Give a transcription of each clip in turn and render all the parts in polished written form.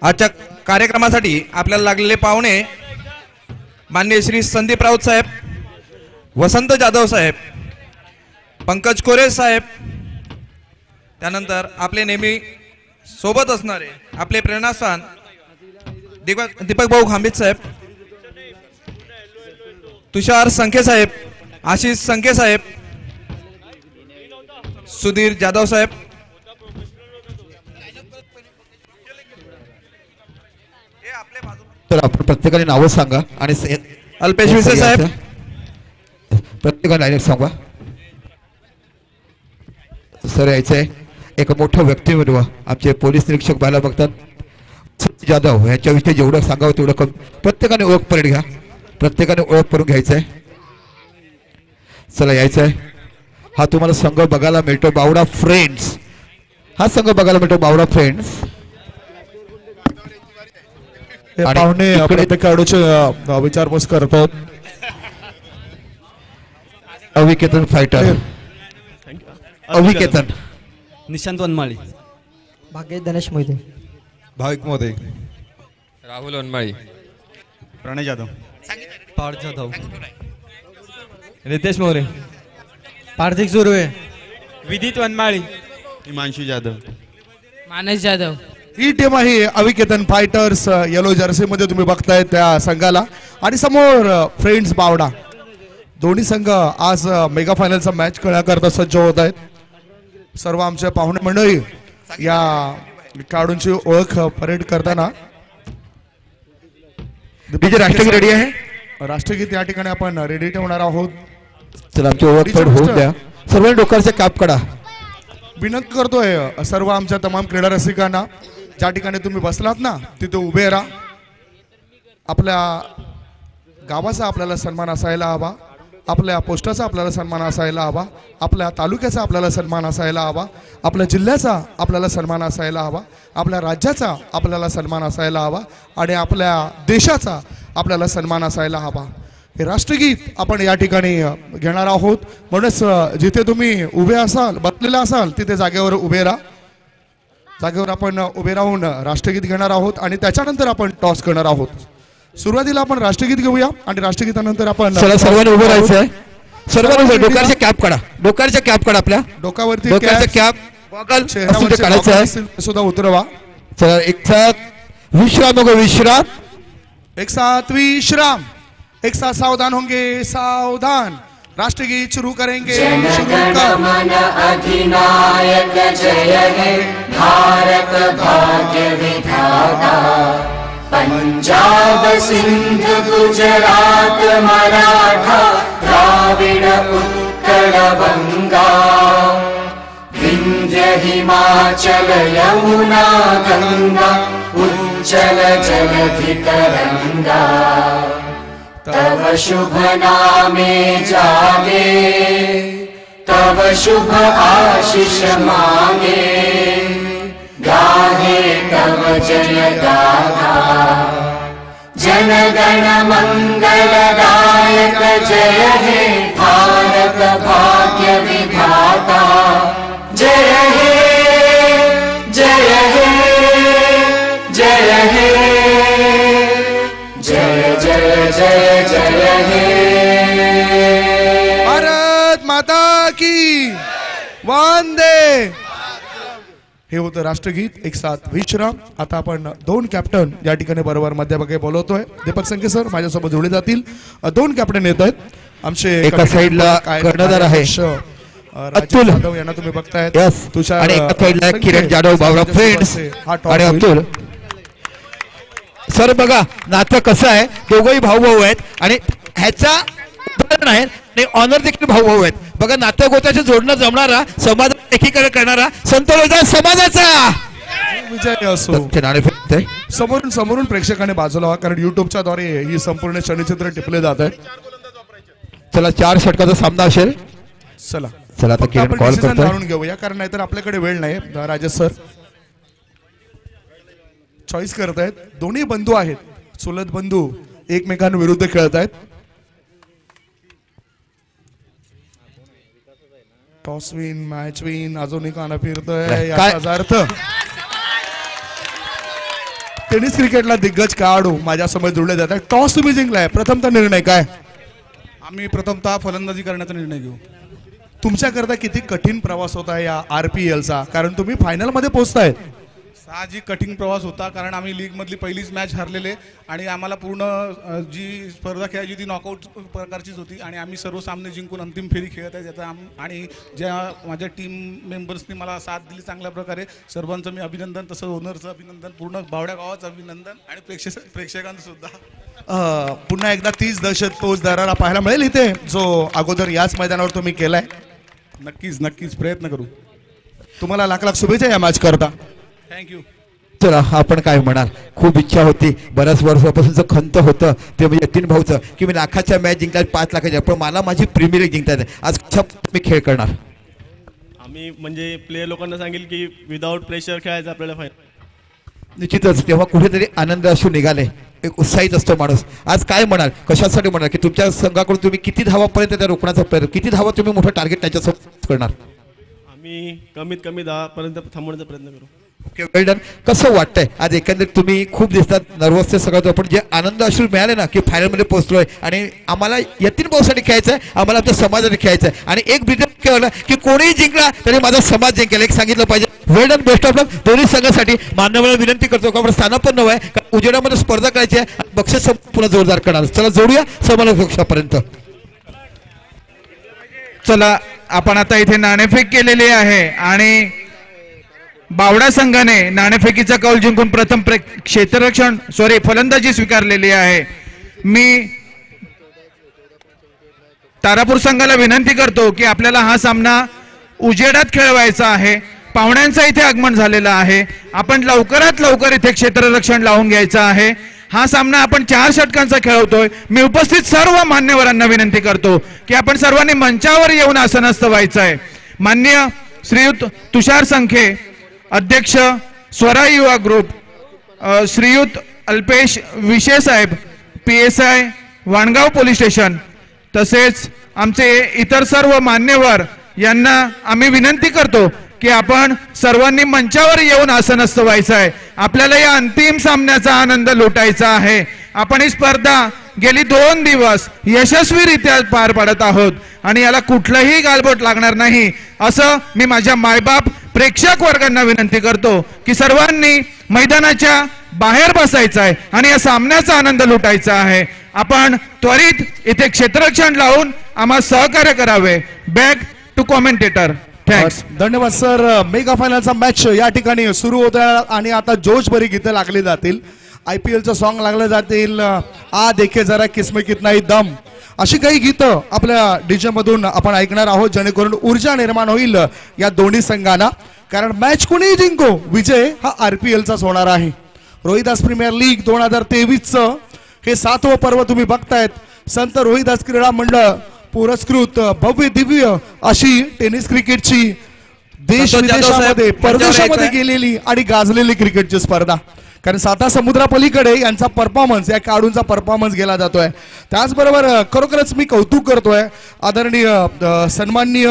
आजच्या कार्यक्रमासाठी आपल्याला लागलेले पाहुणे माननीय श्री संदीप राऊत साहेब, वसंत जाधव साहेब, पंकज कोरे साहेब, त्यानंतर आपले नेहमी सोबत असणारे आपले प्रेरणास्थान दीपक भाऊ खांबित साहेब, तुषार संखे साहेब, आशिष संखे साहेब, सुधीर जाधव साहेब, तर आपण प्रत्येकाने नावं सांगा आणि अल्पेश विसे साहेब, प्रत्येकाने डायरेक्ट सांगा. सर यायचंय एक मोठं व्यक्तिमत्व आमचे पोलीस निरीक्षक पाहायला बघतात जाधव यांच्याविषयी जेवढं सांगावं तेवढं कमी. प्रत्येकाने ओळख परेड घ्या, प्रत्येकाने ओळख करून घ्यायचंय. चला यायचंय. हा तुम्हाला संघ बघायला मिळतो बावडा फ्रेंड्स, हा संघ बघायला मिळतो बावडा फ्रेंड्स. पाहुणे प्रत्येक खेळाडूचे विचारपूस करतो. अविकेतन फायटर, अविकेतन निशांत वनमाळी, भाग्य गणेश मोहिते, भाविक मोदे, राहुल वनमाळी, प्रणय जाधव, पार्थ जाधव, रितेश मोरे, पार्थिक सुर्वे, विदित वनमाळी, हिमांशु जाधव, मानस जाधव. ही टीम आहे अविकेतन फायटर्स. येलो जर्सी मध्ये तुम्ही बघताय त्या संघाला आणि समोर फ्रेंड्स बावडा. दोन्ही संघ आज मेगा फायनलचा मॅच खेळण्याकरता सज्ज होत आहेत. सर्व आमच्या पाहुणे मंडळी या खेळाडूंची ओळख परेड करताना. राष्ट्रगीत रेडी आहे. राष्ट्रगीत या ठिकाणी आपण रेडी ठेवणार आहोत. चला आमची ओळख परेड होऊन द्या. सर्व डोक्याचे कॅप काढा. विनंती करतोय सर्व आमच्या तमाम क्रीडा रसिकांना, ज्या ठिकाणी तुम्ही बसलात ना तिथे उभे राहा. आपल्या गावाचा आपल्याला सन्मान असायला हवा, आपल्या पोस्टाचा आपल्याला सन्मान असायला हवा, आपल्या तालुक्याचा आपल्याला सन्मान असायला हवा, आपल्या जिल्ह्याचा आपल्याला सन्मान असायला हवा, आपल्या राज्याचा आपल्याला सन्मान असायला हवा आणि आपल्या देशाचा आपल्याला सन्मान असायला हवा. हे राष्ट्रगीत आपण या ठिकाणी घेणार आहोत. म्हणूनच जिथे तुम्ही उभे असाल, बसलेला असाल तिथे जागेवर उभे राहा. जागेवर आपण उभे राहून राष्ट्रगीत घेणार आहोत आणि त्याच्यानंतर आपण टॉस करणार आहोत. सुरुवातीला आपण राष्ट्रगीत घेऊया आणि राष्ट्रगीतानंतर आपण सर्वांनी उभं राहायचंय. सर्वांनी डोक्याचे कॅप काढा, डोक्याचे कॅप काढा. आपल्या डोक्यावरती कॅप गॉगल काढायचं आहे सुद्धा उतरवा. चला एक साथ विश्राम होगा, विश्राम, एक साथ विश्राम, एक साथ सावधान होंगे, सावधान. राष्ट्रगीत शुरू करेंगे. जनगणमन अधिनायक जय हे भारत भाग्य विधाता. पंजाब सिंध गुजरात मराठा द्राविड उत्कल बंगा. विंध्य हिमाचल यमुना गंगा उज्जल जलधि तरंगा. तव शुभ नामे जागे, तव शुभ आशीष मांगे. गाहे तव जय गाथा. जनगण मंगलदायक जय हे भारत भाग्य विधाता. जय हे जय हे जय हे जय जय जय जय हे. भारत माता की वंदे. हे होतं राष्ट्रगीत. एक साथ विश्राम. आता आपण दोन कॅप्टन या ठिकाणी बरोबर मध्यभागी बोलवतोय. दीपक संखे सर माझ्यासोबत जोडले जातील. दोन कॅप्टन येत आहेत. आमचे एका साईडला कर्णधार आहे अतुल जाधव यांना तुम्ही बघतायत. तुषार आणि एका साईडला किरण जाधव बावडा फ्रेंड्स आणि अतुल. सर बघा नातं कसं आहे, दोघंही भाऊ भाऊ आहेत आणि ह्याचा उदाहरण आहे आणि ऑनर देखील भाऊ भाऊ आहेत. बघा नातं गोत्याचं जोडणं जमणारा, समाज एकीकडे करणारा संत समाजाचा विजय असो. समोरून समोरून प्रेक्षकांनी बाजूला व्हा, कारण युट्यूबच्या द्वारे ही संपूर्ण क्षणचित्र टिपले जात आहेत. चला 4 षटकाचा सामना असेल. चला चला आता किरण कॉल करतो जाणून घेऊया, कारण नाहीतर आपल्याकडे वेळ नाही. राजेश सर चॉईस करत आहेत. दोन्ही बंधू आहेत, चुलत बंधू एकमेकांविरुद्ध खेळत आहेत. टॉस विन मॅच विन अजूनही काना फिरतोय काय? याचा अर्थ टेनिस क्रिकेटला दिग्गज खेळाडू माझ्यासमोर जुळले जातात. टॉस तुम्ही जिंकलाय, प्रथमतः निर्णय काय? आम्ही प्रथमतः फलंदाजी करण्याचा निर्णय घेऊ. तुमच्याकरता किती कठीण प्रवास होता या RPLचा, कारण तुम्ही फायनल मध्ये पोहोचताय. साहजिक कठीण प्रवास होता, कारण आम्ही लीगमधली पहिलीच मॅच हरलेले आणि आम्हाला पूर्ण जी स्पर्धा खेळायची ती नॉकआउट प्रकारचीच होती आणि आम्ही सर्व सामने जिंकून अंतिम फेरी खेळत आहे. त्याचा आणि ज्या माझ्या टीम मेंबर्सनी मला साथ दिली चांगल्या प्रकारे, सर्वांचं मी अभिनंदन, तसं ओनरचं अभिनंदन, पूर्ण बावड्या गावाचं अभिनंदन आणि प्रेक्षकांचं सुद्धा. पुन्हा एकदा 30 दहशत पोचदाराला पाहायला मिळेल इथे, जो अगोदर याच मैदानावर तुम्ही केलाय. नक्कीच प्रयत्न करू. तुम्हाला लाख लाख शुभेच्छा या मॅच करता. थँक्यू. चला आपण काय म्हणाल, खूप इच्छा होती, बऱ्याच वर्षापासूनचं खंत होतं ते म्हणजे यतीन भाऊचं की मी लाखाच्या मॅच जिंकतात 5 लाखाच्या, पण मला माझी प्रीमियर लीग जिंकतात. आज कशा मी खेळ करणार? आम्ही म्हणजे प्लेयर लोकांना सांगेल की विदाऊट प्रेशर खेळायचं आपल्याला फायदा. निश्चितच तेव्हा कुठेतरी आनंद असू निघाले, एक उत्साहित असतो माणूस. आज काय म्हणाल, कशासाठी म्हणाल की तुमच्या संघाकडून तुम्ही किती धावापर्यंत त्या रोखण्याचा प्रयत्न, किती धावा तुम्ही मोठं टार्गेट त्याच्यासोबत करणार? आम्ही कमीत कमी 10 पर्यंत थांबवण्याचा प्रयत्न करू. ओके, वेल डन. कसं वाटतंय आज एकंदरीत तुम्ही खूप दिसतात नर्वस ते सगळं, पण जे आनंद अश्रू मिळाले ना की फायनलमध्ये पोहोचलोय आणि आम्हाला यतीन भाऊसाठी खेळायचं आहे, आम्हाला आमच्या समाजासाठी खेळायचं आहे आणि एक ब्रिजन केलं की कोणीही जिंकला तरी माझा समाज जिंकेल, एक सांगितलं पाहिजे. वेल डन, बेस्ट ऑफ लक दोन्ही संघासाठी. मान्यवरांना विनंती करतो का आपण स्थानापन्न व्हाय, उजेडामध्ये स्पर्धा करायची आहे, बक्षीस पुन्हा जोरदार करणार. चला जोडूया समालोचक कक्षापर्यंत. चला आपण आता इथे नाणेफेक केलेली आहे आणि बावडा संघाने नाणेफेकीचा कौल जिंकून प्रथम फलंदाजी स्वीकारलेली आहे. मी तारापूर संघाला विनंती करतो की आपल्याला हा सामना उजेडात खेळवायचा आहे. पाहुण्यांचं इथे आगमन झालेलं आहे, आपण लवकरात लवकर इथे क्षेत्ररक्षण लावून घ्यायचं आहे. हा सामना आपण 4 षटकांचा खेळवतोय. मी उपस्थित सर्व मान्यवरांना विनंती करतो की आपण सर्वांनी मंचावर येऊन आसनस्थ व्हायचं आहे. मान्य श्रीयुत तुषार संखे, अध्यक्ष स्वराज युवा ग्रुप, श्रीयुत अल्पेश विशे साहेब, PSI वाणगाव पोलीस स्टेशन, तसेच आमचे इतर सर्व मान्यवर यांना आम्ही विनंती करतो की आपण सर्वांनी मंचावर येऊन आसनस्थ व्हायचं आहे. आपल्याला या अंतिम सामन्याचा आनंद लुटायचा आहे. आपण ही स्पर्धा गेली 2 दिवस यशस्वीरित्या पार पाडत आहोत आणि याला कुठलंही गालबोट लागणार नाही असं मी माझ्या मायबाप प्रेक्षक वर्गांना विनंती करतो की सर्वांनी मैदानाच्या बाहेर बसायचं आहे आणि या सामन्याचा आनंद लुटायचा आहे. आपण त्वरित इथे क्षेत्ररक्षण लावून आम्हाला सहकार्य करावे. Back to commentator. थँक्स. धन्यवाद सर. मेगा फायनलचा मॅच या ठिकाणी सुरू होत आहे आणि आता जोशभरी गीतं लागली जातील, IPLचं सॉन्ग लागले जातील. आ देखे जरा किस्मे कितना ही दम, अशी काही गीतं आपल्या DJ मधून आपण ऐकणार आहोत, जेणेकरून ऊर्जा निर्माण होईल या दोन्ही संघांना. कारण मॅच कोणीही जिंको, विजय हा RPLचाच होणार आहे. रोहिदास प्रीमियर लीग 2023चं हे 7वं पर्व तुम्ही बघतायत. संत रोहिदास क्रीडा मंडळ पुरस्कृत भव्य दिव्य अशी टेनिस क्रिकेटची देश विदेशामध्ये परदेशामध्ये गेलेली आणि गाजलेली क्रिकेटची स्पर्धा. कारण 7 समुद्रापलीकडे यांचा परफॉर्मन्स, या खेळाडूंचा परफॉर्मन्स गेला जातोय. त्याचबरोबर खरोखरच मी कौतुक करतोय आदरणीय सन्माननीय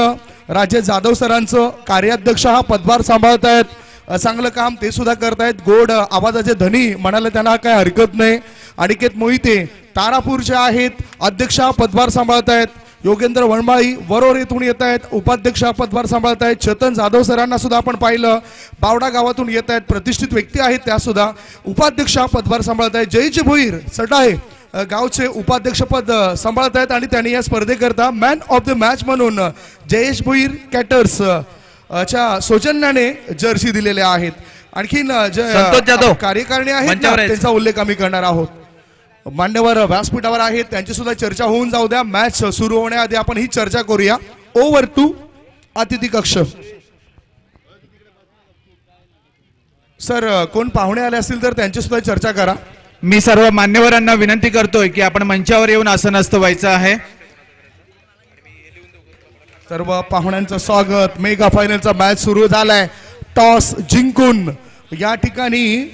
राजेश जाधव सरांचं. कार्याध्यक्ष हा पदभार सांभाळतायत, चांगलं काम ते सुद्धा करतायत. गोड आवाजाचे धनी म्हणाले त्यांना काय हरकत नाही. अनिकेत मोहिते तारापूरचे आहेत, अध्यक्ष हा पदभार सांभाळतायत. योगेंद्र वणमाळी वरोर येथून येत आहेत, उपाध्यक्ष हा पदभार सांभाळतायत. चेतन जाधव सरांना सुद्धा आपण पाहिलं, बावडा गावातून येत आहेत, प्रतिष्ठित व्यक्ती आहेत, त्या सुद्धा उपाध्यक्ष हा पदभार सांभाळतायत. जयजी भोईर सटाळे गावचे उपाध्यक्षपद सांभाळतायत आणि त्यांनी या स्पर्धेकरता मॅन ऑफ द मॅच म्हणून जयेश भोईर कॅटर्स च्या सौजन्याने जर्सी दिलेल्या आहेत. आणखीन जे कार्यकारिणी आहेत त्यांचा उल्लेख आम्ही करणार आहोत. मान्यवर व्यासपीठावर आहेत, त्यांची सुद्धा चर्चा होऊन जाऊ द्या. मॅच सुरू होण्याआधी आपण ही चर्चा करूया. ओव्हर टू अतिथी कक्ष. सर कोण पाहुणे आले असतील तर त्यांची सुद्धा चर्चा करा. मी सर्व मान्यवरांना विनंती करतोय की आपण मंचावर येऊन आसनस्थ व्हायचं आहे. सर्व पाहुण्यांचं स्वागत. मेगा फायनलचा मॅच सुरू झालाय. टॉस जिंकून या ठिकाणी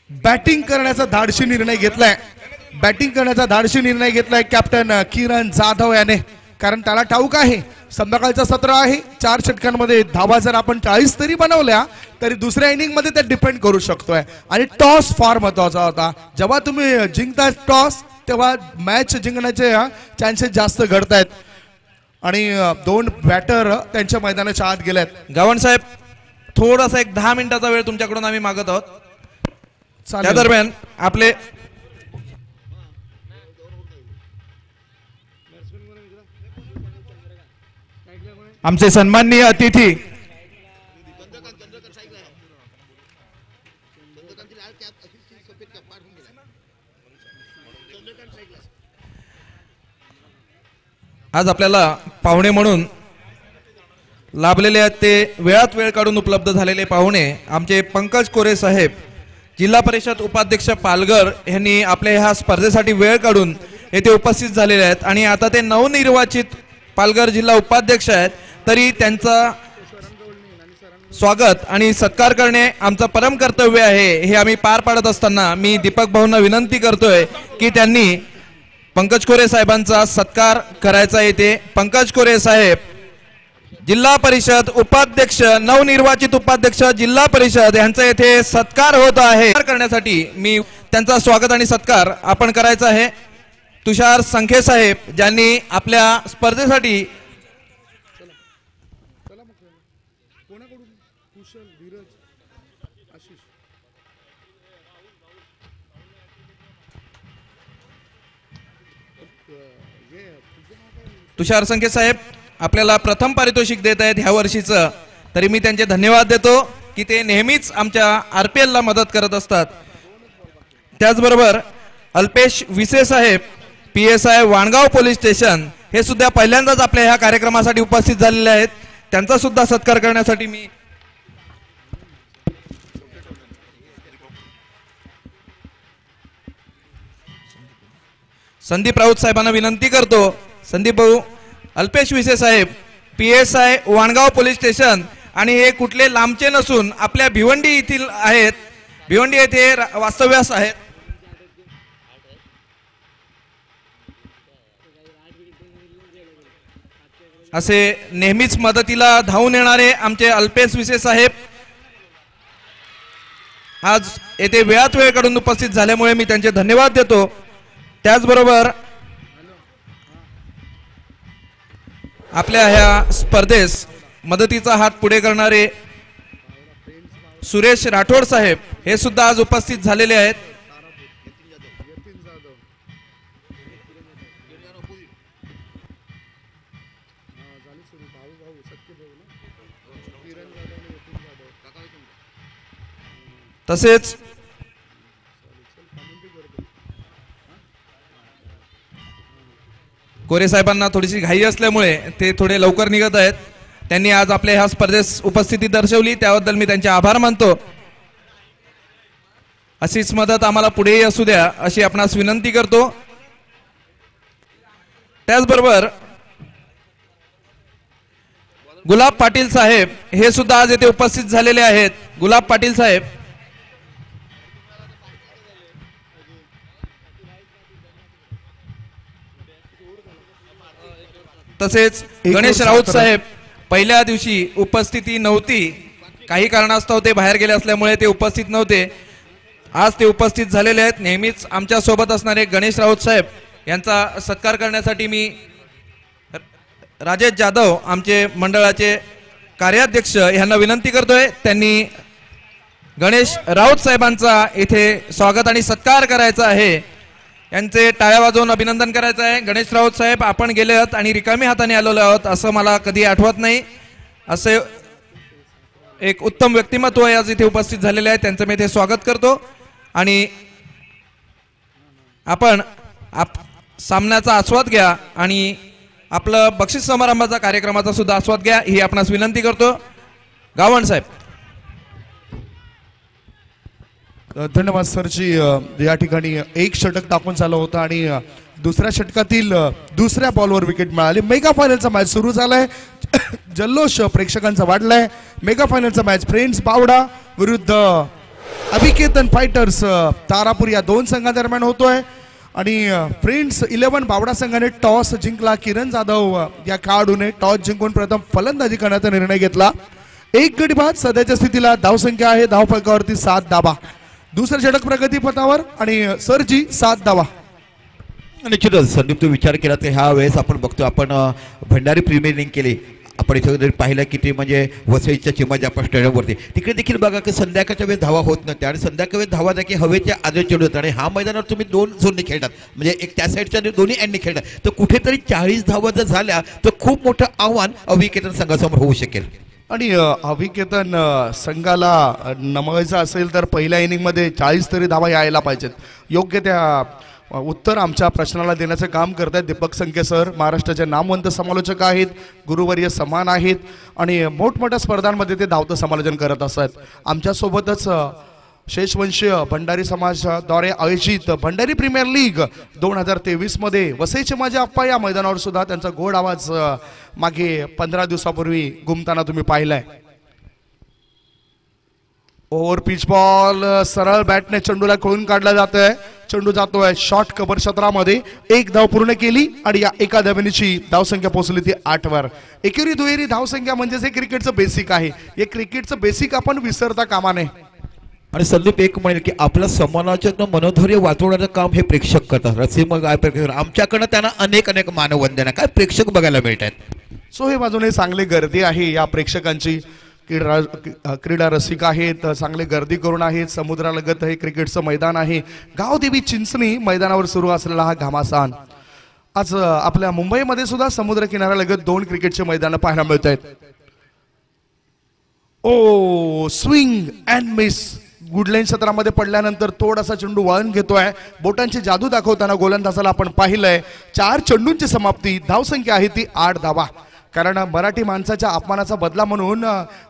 बॅटिंग करण्याचा धाडसी निर्णय घेतलाय. कॅप्टन किरण जाधव याने कारण त्याला ठाऊक आहे संध्याकाळचं सत्र आहे. 4 षटकांमध्ये धावा जर आपण 40 तरी बनवल्या तरी दुसऱ्या इनिंग मध्ये ते डिपेंड करू शकतोय. आणि टॉस फार महत्वाचा होता. जेव्हा तुम्ही जिंकता टॉस तेव्हा मॅच जिंकण्याचे चान्सेस जास्त घडतायत. आणि 2 बॅटर त्यांच्या मैदानाच्या आत गेल्यात. गावण साहेब, थोडासा एक 10 मिनिटाचा वेळ तुमच्याकडून आम्ही मागत आहोत. त्या दरम्यान आपले आमचे सन्माननीय अतिथी आज आपल्याला पाहुणे म्हणून लाभलेले आहेत ते वेळात वेळ काढून उपलब्ध झालेले पाहुणे आमचे पंकज कोरे साहेब, जिल्हा परिषद उपाध्यक्ष पालघर यांनी आपल्या ह्या स्पर्धेसाठी वेळ काढून येथे उपस्थित झालेले आहेत. आणि आता ते नवनिर्वाचित पालघर जिल्हा उपाध्यक्ष आहेत, तरी त्यांचा स्वागत आणि सत्कार करणे आमचं परम कर्तव्य आहे. हे आम्ही पार पाडत असताना मी दीपक भाऊंना विनंती करतोय की त्यांनी पंकज कोरे साहेबांचा सत्कार करायचा येते. पंकज कोरे साहेब, जिल्हा परिषद उपाध्यक्ष, नवनिर्वाचित उपाध्यक्ष जिल्हा परिषद, यांचा येथे सत्कार होत आहे. करण्यासाठी मी त्यांचा स्वागत आणि सत्कार आपण करायचा आहे. तुषार संखे साहेब, ज्यांनी आपल्या स्पर्धेसाठी तुषार संखे साहेब आपल्याला प्रथम पारितोषिक देत आहेत ह्या वर्षीचं. तरी मी त्यांचे धन्यवाद देतो की ते नेहमीच आमच्या RPL ला मदत करत असतात. त्याचबरोबर अल्पेश विसे साहेब, PSI वाणगाव पोलीस स्टेशन, हे सुद्धा पहिल्यांदाच आपल्या ह्या कार्यक्रमासाठी उपस्थित झालेले आहेत. त्यांचा सुद्धा सत्कार करण्यासाठी मी संदीप राऊत साहेबांना विनंती करतो. संदीप भाऊ, अल्पेश विसे साहेब, PSI वाणगाव पोलीस स्टेशन, आणि हे कुठले लांबचे नसून आपल्या भिवंडी येथील आहेत. भिवंडी येथे वास्तव्यास आहेत. असे नेहमीच मदतीला धावून येणारे आमचे अल्पेश विसे साहेब आज येथे वेळात वेळ काढून उपस्थित झाल्यामुळे मी त्यांचे धन्यवाद देतो. त्याचबरोबर आपल्या ह्या स्पर्धेस मदतीचा हात पुढे करणारे सुरेश राठोड साहेब, हे सुद्धा आज उपस्थित झालेले आहेत. तसेच कोरे साहेबांना थोडीशी घाई असल्यामुळे ते थोडे लवकर निघत आहेत. त्यांनी आज आपल्या ह्या स्पर्धेस उपस्थिती दर्शवली, त्याबद्दल मी त्यांचे आभार मानतो. अशीच मदत आम्हाला पुढेही असू द्या अशी आपणास विनंती करतो. त्याचबरोबर गुलाब पाटील साहेब हे सुद्धा आज येथे उपस्थित झालेले आहेत. गुलाब पाटील साहेब, तसेच गणेश राऊत साहेब पहिल्या दिवशी उपस्थिती नव्हती, काही कारणास्तव ते बाहेर गेले असल्यामुळे ते उपस्थित नव्हते. आज ते उपस्थित झालेले आहेत. नेहमीच आमच्या सोबत असणारे गणेश राऊत साहेब यांचा सत्कार करण्यासाठी मी राजेश जाधव, आमचे मंडळाचे कार्याध्यक्ष, यांना विनंती करतोय. त्यांनी गणेश राऊत साहेबांचा इथे स्वागत आणि सत्कार करायचा आहे. यांचे टाळ्या वाजवून अभिनंदन करायचं आहे. गणेश राऊत साहेब, आपण गेले आहात आणि रिकामी हाताने आलेलो आहोत असं मला कधी आठवत नाही. असे एक उत्तम व्यक्तिमत्व आज इथे उपस्थित झालेले आहे, त्यांचं मी इथे स्वागत करतो. आणि आपण सामन्याचा आस्वाद घ्या आणि आपलं बक्षीस समारंभाचा कार्यक्रमाचा सुद्धा आस्वाद घ्या ही आपणास विनंती करतो. गावण साहेब. धन्यवाद सरजी. या ठिकाणी एक षटक टाकून चालू होता आणि दुसऱ्या षटकातील दुसऱ्या बॉलवर विकेट मिळाली. मेगा फायनलचा मॅच सुरू झालाय. जल्लोष प्रेक्षकांचा वाढलाय. मेगा फायनलचा मॅच फ्रेंड्स बावडा विरुद्ध अभिकेतन फायटर्स तारापूर या दोन संघांदरम्यान होतोय. आणि फ्रेंड्स 11 बावडा संघाने टॉस जिंकला. किरण जाधव या खेळाडूने टॉस जिंकून प्रथम फलंदाजी करण्याचा निर्णय घेतला. 1 गडी बाद. सध्याच्या स्थितीला धावसंख्या आहे धावफलकावरती 7 धावा. दुसऱ्या षटक प्रगतीपथावर आणि सरजी 7 धावा. निश्चितच संदीप, तू विचार केला तर ह्या वेळेस आपण बघतो, आपण भंडारी प्रीमियर लीग केली, आपण इथं जरी पाहिलं की ते म्हणजे वसईच्या चिमाजापा स्टेडियमवरती तिकडे देखील बघा की संध्याकाळच्या वेळेस धावा होत नव्हत्या आणि संध्याकाळ वेळेस धावा द्या की हवेच्या आदर चढू होतात. आणि ह्या मैदानावर तुम्ही 2 झोनने खेळतात, म्हणजे एक त्या साईडच्या दोन्ही एंडने खेळतात, तर कुठेतरी 40 धावा जर झाल्या तर खूप मोठं आव्हान अविकेतन संघासमोर होऊ शकेल. आणि अविकेतन संघाला नमवायचं असेल तर पहिल्या इनिंगमध्ये 40 तरी धावा यायला पाहिजेत. योग्य त्या उत्तर आमच्या प्रश्नाला देण्याचं काम करत आहेत दीपक संके सर. महाराष्ट्राचे नामवंत समालोचक आहेत, गुरुवर्य समान आहेत आणि मोठमोठ्या स्पर्धांमध्ये ते धावतं समालोचन करत असतात. आमच्यासोबतच शेषवंशीय भंडारी समाजाद्वारे आयोजित भंडारी प्रीमियर लीग 2023 मध्ये वसईचे माझे आप्पा या मैदानावर सुद्धा त्यांचा गोड आवाज मागे 15 दिवसापूर्वी घुमताना तुम्ही पाहिलाय. ओव्हर पिच बॉल सरळ बॅटने चेंडूला खोळून काढला जातोय. चेंडू जातोय शॉर्ट कव्हर क्षेत्रामध्ये. 1 धाव पूर्ण केली आणि या एका धावेची धावसंख्या पोहोचली ती 8 वर. एकेरी दुहेरी धावसंख्या म्हणजेच हे क्रिकेटचं बेसिक आहे. हे क्रिकेटचं बेसिक आपण विसरता कामा नये. आणि संदीप एक म्हणेल की आपलं समालोचक मनोधैर्य वाचवण्याचं काम हे प्रेक्षक करतात. रसिक काय प्रेक्षक, आमच्याकडनं त्यांना अनेक मानवंदना काय प्रेक्षक बघायला मिळतात. सो हे बाजूने चांगली गर्दी आहे या प्रेक्षकांची. क्रीडा रसिक आहेत, चांगले गर्दी करून आहेत. समुद्रालगत हे क्रिकेटचं मैदान आहे. गावदेवी चिंचणी मैदानावर सुरू असलेला हा घमासान. आज आपल्या मुंबईमध्ये सुद्धा समुद्र किनाऱ्यालगत 2 क्रिकेटचे मैदान पाहायला मिळत आहेत. ओ स्विंग अँड मिस. गुडलाईन क्षेत्रामध्ये पडल्यानंतर थोडासा चेंडू वळण घेतोय. बोटांची जादू दाखवताना गोलंदाजाला आपण पाहिलंय. 4 चेंडूंची समाप्ती. धावसंख्या आहे ती 8 धावा. कारण मराठी माणसाच्या अपमानाचा बदला म्हणून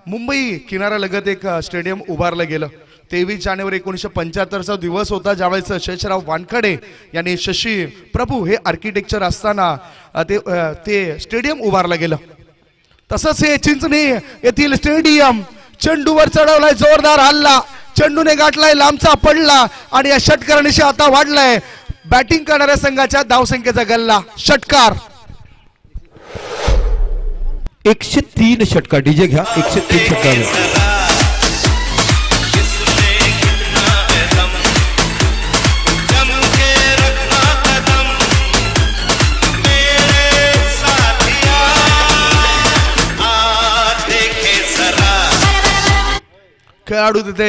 मुंबई किनाऱ्यालगत एक स्टेडियम उभारलं गेलं. 23 जानेवारी 1975चा दिवस होता ज्यावेळेस शेषराव वानखडे यांनी शशी प्रभू हे आर्किटेक्चर असताना ते स्टेडियम उभारलं गेलं. तसंच हे चिंचणी येथील स्टेडियम चेंडूवर चढवलाय. जोरदार हल्ला. चेंडूने गाठलाय, लांबचा पडला आणि या षटकारांशी आता वाढलाय बॅटिंग करणाऱ्या संघाच्या धावसंख्येचा गल्ला. षटकार 103 षटकार. डीजे घ्या. 103 षटकार. खेळाडू तिथे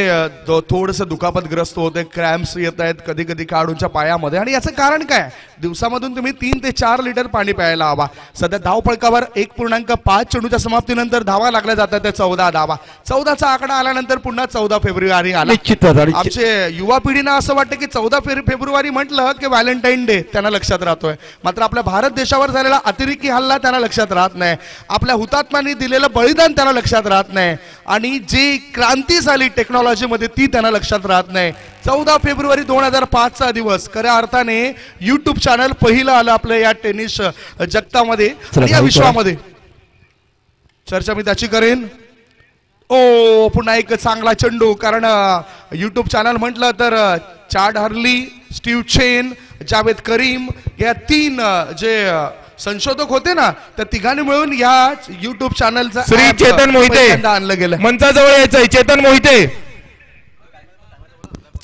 थोडंसं दुखापतग्रस्त होते. क्रॅम्प्स येत आहेत कधी कधी खेळाडूंच्या पायामध्ये. आणि याचं कारण काय? दिवसामधून तुम्ही 3 ते 4 लिटर पाणी प्यायला हवा. सध्या धावफलकावर 1.5 चेंडूच्या समाप्तीनंतर धावा लागल्या जातात त्या 14 धावा. 14चा आकडा आल्यानंतर पुन्हा 14 फेब्रुवारी आला. आमचे युवा पिढीना असं वाटतं की 14 फेब्रुवारी म्हटलं की व्हॅलेंटाईन डे त्यांना लक्षात राहतोय. मात्र आपल्या भारत देशावर झालेला अतिरेकी हल्ला त्यांना लक्षात राहत नाही. आपल्या हुतात्म्यांनी दिलेलं बलिदान त्यांना लक्षात राहत नाही. आणि जी क्रांती झाली टेक्नॉलॉजी मध्ये ती त्यांना लक्षात राहत नाही. 14 फेब्रुवारी 2005चा दिवस खऱ्या अर्थाने युट्यूब चॅनल पहिलं आलं आपल्या या टेनिस जगतामध्ये या विश्वामध्ये. चर्चा मी त्याची करेन. ओ पुन्हा एक चांगला चेंडू. कारण युट्यूब चॅनल म्हटलं तर Chad Hurley, Steve Chen, Jawed Karim या 3 जे संशोधक होते ना त्या तिघांनी मिळून या युट्यूब चॅनलचा श्री चेतन मोहिते आणलं गेलं. मंचाजवळ यायचंय. चेतन मोहिते.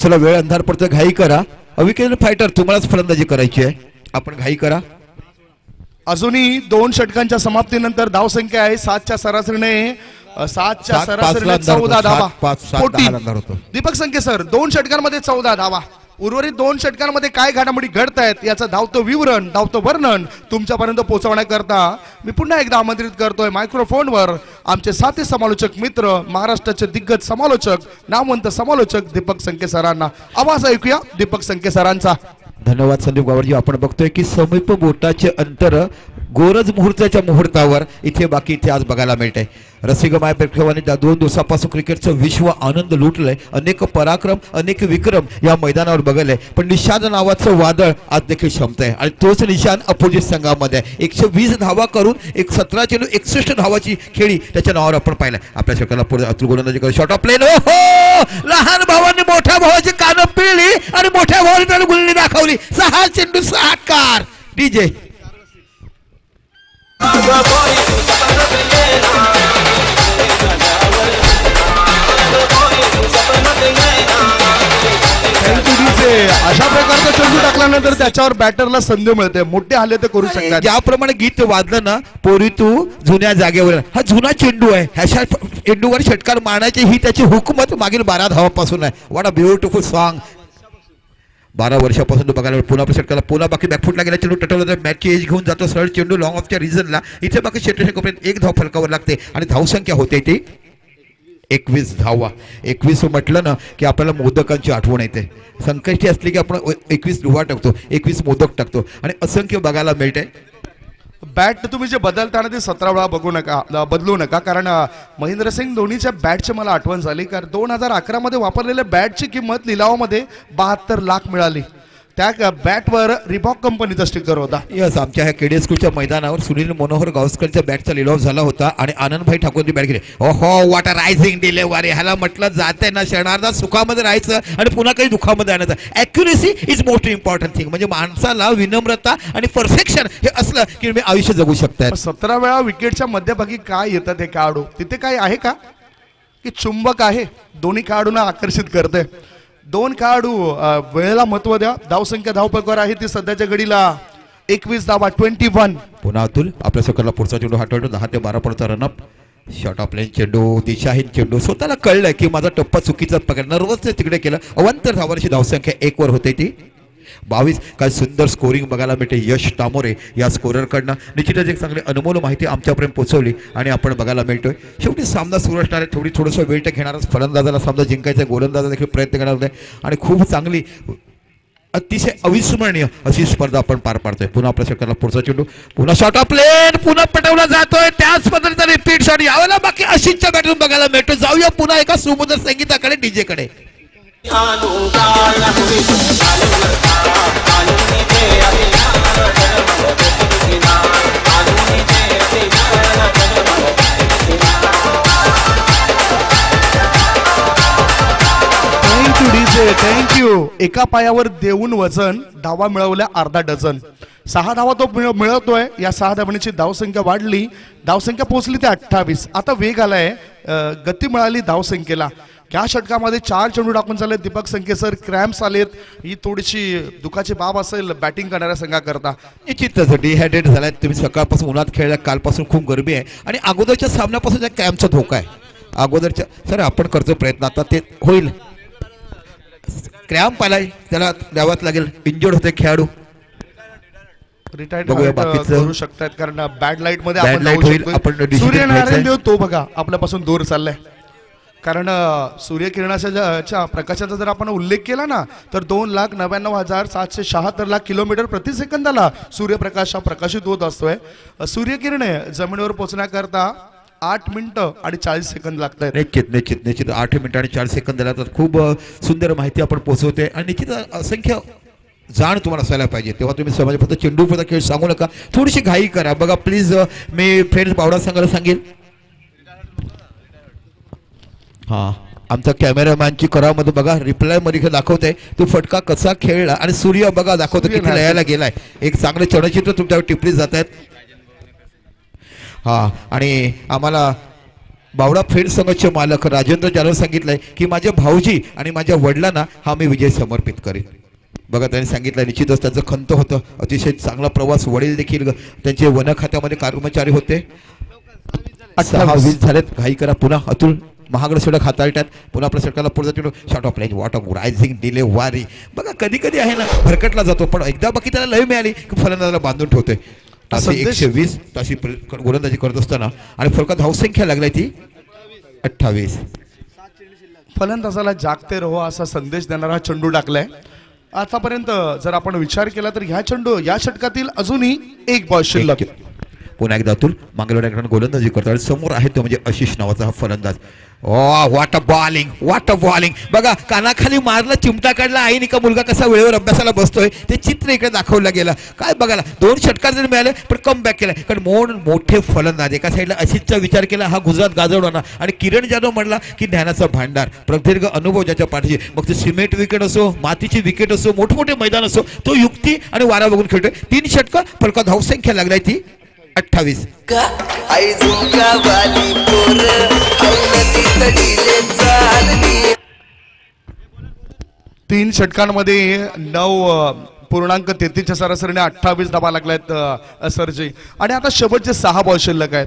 चला वेळ अंधार पडतो, घाई करा. अविकेतन फायटर तुम्हालाच फलंदाजी करायची आहे, आपण घाई करा. अजूनही 2 षटकांच्या समाप्तीनंतर धावसंख्या आहे 7च्या सरासरीने 14 धावा. दीपक संके सर 2 षटकांमध्ये 14 धावा. उर्वरित 2 षटकांमध्ये काय घडामोडी घडत आहेत याचं धावतं विवरण, धावतं वर्णन तुमच्यापर्यंत पोहोचवण्याकरता मी पुन्हा एकदा आमंत्रित करतोय मायक्रोफोनवर आमचे साथी समालोचक मित्र, महाराष्ट्राचे दिग्गज समालोचक, नामवंत समालोचक दीपक संके सरांना. आवाज ऐकूया दीपक संके सरांचा. धन्यवाद संदीप गावरजी. आपण बघतोय की समीप बोटाचे अंतर गोरज मुहूर्ताच्या मुहूर्तावर इथे बाकी इथे आज बघायला मिळतंय. रसिक माय प्रेक्षकांनी 2 दिवसापासून क्रिकेटचं विश्व आनंद लुटलंय. अनेक पराक्रम अनेक विक्रम या मैदानावर बघले, पण निशांत नावाचं वादळ आज देखील क्षमतंय आणि तोच निशांत अपोजिट संघामध्ये 120 धावा करून 17 चेंडू 61 धावाची खेळी त्याच्या नावावर आपण पाहिलं. आपल्या षटकाला पुढे अतुल गोलंदाजी शॉट ऑफ प्लेन. हो, लहान भावाने मोठ्या भावाची कानं पिळली आणि मोठ्या भावाने त्याला गुल्ली दाखवली. 6 चेंडू 6 कार. डीजे अशा प्रकारचा चेंडू टाकल्यानंतर त्याच्यावर बॅटरला संधी मिळते, मोठे हल्ले ते करू शकतात. ज्याप्रमाणे गीत वाजलं ना, पोरी तू जुन्या जागेवर, हा जुना चेंडू आहे. ह्या चेंडूवर षटकार मारण्याची ही त्याची हुकूमत मागील 12 धावापासून आहे. What a beautiful song. 12 वर्षापासून तो बघायला पुन्हा षटकाला पुन्हा बाकी बॅकफुटला गेला चेंडू टटवला तर मॅचची एज घेऊन जातो. सरळ चेंडू लॉंग ऑफच्या रिझनला इथे बाकी क्षेत्रक्षेत्रापर्यंत 1 धाव फलकावर लागते आणि धावसंख्या होते ती 21 धावा. 21 म्हटलं ना की आपल्याला मोदकांची आठवण येते. संकष्टी असली की आपण 21 डुवा टाकतो, 21 मोदक टाकतो आणि असंख्य बघायला मिळते. बॅट तुम्ही जे बदलताना ते 17 वेळा बदलू नका, कारण महेंद्रसिंग धोनीच्या बॅटची मला आठवण झाली. कारण 2011 मध्ये वापरलेल्या बॅटची किंमत लिलावामध्ये 72 लाख मिळाली. त्या बॅटवर रिबॉक कंपनीचा स्टिकर होता. यस, आमच्या ह्या केडी स्कूलच्या मैदानावर सुनील मनोहर गावस्करच्या बॅटचा लिलाव झाला होता आणि आनंदभाई ठाकूरची बॅट गेली. ओहो, व्हॉट अ रायझिंग डिलिव्हरी. ह्याला म्हटलं जाते ना क्षणार्धात सुखामध्ये राहायचं आणि पुन्हा काही दुःखामध्ये आणायचं. Accuracy is most important thing. म्हणजे माणसाला विनम्रता आणि परफेक्शन हे असलं की मी आयुष्य जगू शकतात. 17 वेळा विकेटच्या मध्यभागी काय येतात हे खेळाडू, तिथे काय आहे का की चुंबक आहे दोन्ही खेळाडूंना आकर्षित करते. 2 खेळाडू वेळेला महत्व द्या. धावसंख्या धावपकावर आहे ती सध्याच्या घडीला 21 धावा 21. पुन्हा अतुल आपल्या सरकारला पुढचा चेंडू हाताळतो. 10 ते 12 पर्यंत रनअप. शॉर्ट ऑफ लेन चेंडू, दिशाहीन चेंडू. स्वतःला कळलं की माझा टप्पा चुकीचा पकड, नर्वसने तिकडे केलं. अवंतर धावांची धावसंख्या 1 वर होते ती 22. काय सुंदर स्कोरिंग बघायला मिळते यश तामोरे या स्कोररकडनं. निश्चितच एक चांगली अनमोल माहिती आमच्यापर्यंत पोहोचवली आणि आपण बघायला मिळतोय. शेवटी सामना सुरू असणार आहे. थोडंसं वेळ घेणारच फलंदाजाला सामना जिंकायचा, गोलंदाजा देखील प्रयत्न करणार होते आणि खूप चांगली अतिशय अविस्मरणीय अशी स्पर्धा आपण पार पाडतोय. पुन्हा आपल्या षटकाला पुढचा चेंडू, पुन्हा शॉट ऑफ प्लेन, पुन्हा पटवला जातोय. त्याच पद्धतीचा रिपीट शॉट यावेळेला बाकी अशीच्या बॅटून बघायला मिळतो. जाऊया पुन्हा एका सुमधुर संगीताकडे, डीजे कडे. थँक्यू. एका पायावर देऊन वजन, धावा मिळवल्या अर्धा डझन. 6 धावा तो मिळवतोय. या 6 धावांची धावसंख्या वाढली, धावसंख्या पोहोचली ते 28. आता वेग आलाय, गती मिळाली धावसंख्येला. या षटकामध्ये 4 चेंडू टाकून चालले दीपक संकेसर. क्रॅम्प्स आलेत, ही थोडीशी दुखाची बाब असेल बॅटिंग करणाऱ्या संघाकरता. निश्चितच डिहायड्रेट झालाय. तुम्ही सकाळपासून उन्हात खेळल्या, कालपासून खूप गरमी आहे आणि अगोदरच्या सामन्यापासून त्या क्रॅम्पचा धोका आहे. अगोदरच्या सर आपण करतो प्रयत्न, आता ते होईल. क्रॅम्प आलाय, त्याला द्यावाच लागेल. इंजर्ड होते खेळाडू. रिटायर्ड करू शकतात कारण बॅड लाईट मध्ये आपण सूर्यनारायण देव तो बघा आपल्यापासून दूर चाललाय. कारण सूर्यकिरणाच्या प्रकाशाचा जर आपण उल्लेख केला ना तर 2,99,776 किलोमीटर प्रति सेकंदाला सूर्यप्रकाश हा प्रकाशित होत असतोय. सूर्यकिरणे जमिनीवर पोहोचण्याकरता 8 मिनिटं आणि 40 सेकंद लागतात. निश्चित 8 मिनिटं आणि 40 सेकंद लागतात. खूप सुंदर माहिती आपण पोहोचवते आणि निश्चित असंख्य जाण तुम्हाला असायला पाहिजे. तेव्हा तुम्ही समाज फक्त चेंडू फक्त खेळ सांगू नका, थोडीशी घाई करा. बघा प्लीज, मी फ्रेंड्स बावडा संघाला सांगेल. हा, आमचा कॅमेरामॅनची करामध्ये बघा रिप्लाय मध्ये दाखवतोय तो फटका कसा खेळला आणि सूर्य बघा दाखवतो किती लयाला गेलाय. एक चांगलं चलचित्र तुमच्यावर टिपली जात आहेत. हा, आणि आम्हाला बावडा फ्रेंड संघाचे मालक राजेंद्र जाधव सांगितलंय की माझ्या भाऊजी आणि माझ्या वडिलांना हा मी विजय समर्पित करेन. बघा त्यांनी सांगितलं, निश्चितच त्यांचं खंत होतं. अतिशय चांगला प्रवास. वडील देखील त्यांचे वन खात्यामध्ये कर्मचारी होते. 28 झालेत. घाई करा. पुन्हा अतुल महागड षटक हाताळतात. पुन्हा आपल्या षटकाला पुढे जातो. Shot of line, what of rising delivery. बघा कधी कधी आहे ना भरकटला जातो, पण एकदा बाकी त्याला लय मिळाली की फलंदाजाला बांधून ठेवते. 120 ताशी गोलंदाजी करत असताना आणि फरकात धावसंख्या लागलाय ती 28. फलंदाजाला जागते रहो असा संदेश देणारा चेंडू टाकलाय. आतापर्यंत जर आपण विचार केला तर ह्या षटकातील अजूनही एक बॉल शिल्लक. पुन्हा एकदा अतुल मागेल गोलंदाजी करतो आणि समोर आहे तो म्हणजे आशिष नावाचा हा फलंदाज. व्हॉट अ बॉलिंग बघा, कानाखाली मारला, चिमटा काढला, आईने का मुलगा कसा वेळेवर अभ्यासाला बसतोय ते चित्र इकडे दाखवलं गेलं. काय बघायला 2 षटकार जरी मिळाले पण कम बॅक केला, कारण मोठे फलंदाज. एका साईडला अशिषचा विचार केला, हा गुजरात गाजवणार, आणि किरण जाधव म्हणला की ज्ञानाचा भांडार, प्रदीर्घ अनुभव ज्याच्या पाठीशी, मग ते सिमेंट विकेट असो, मातीची विकेट असो, मोठमोठे मैदान असो, तो युक्ती आणि वारा बघून खेळतोय. 3 षटकार, फलका धावसंख्या लागलाय ती 28. 3 षटकांमध्ये 9.33 सरासरीने 28 धावा लागल्यात सरजी. आणि आता शेवटचे 6 बॉल शिल्लक आहेत.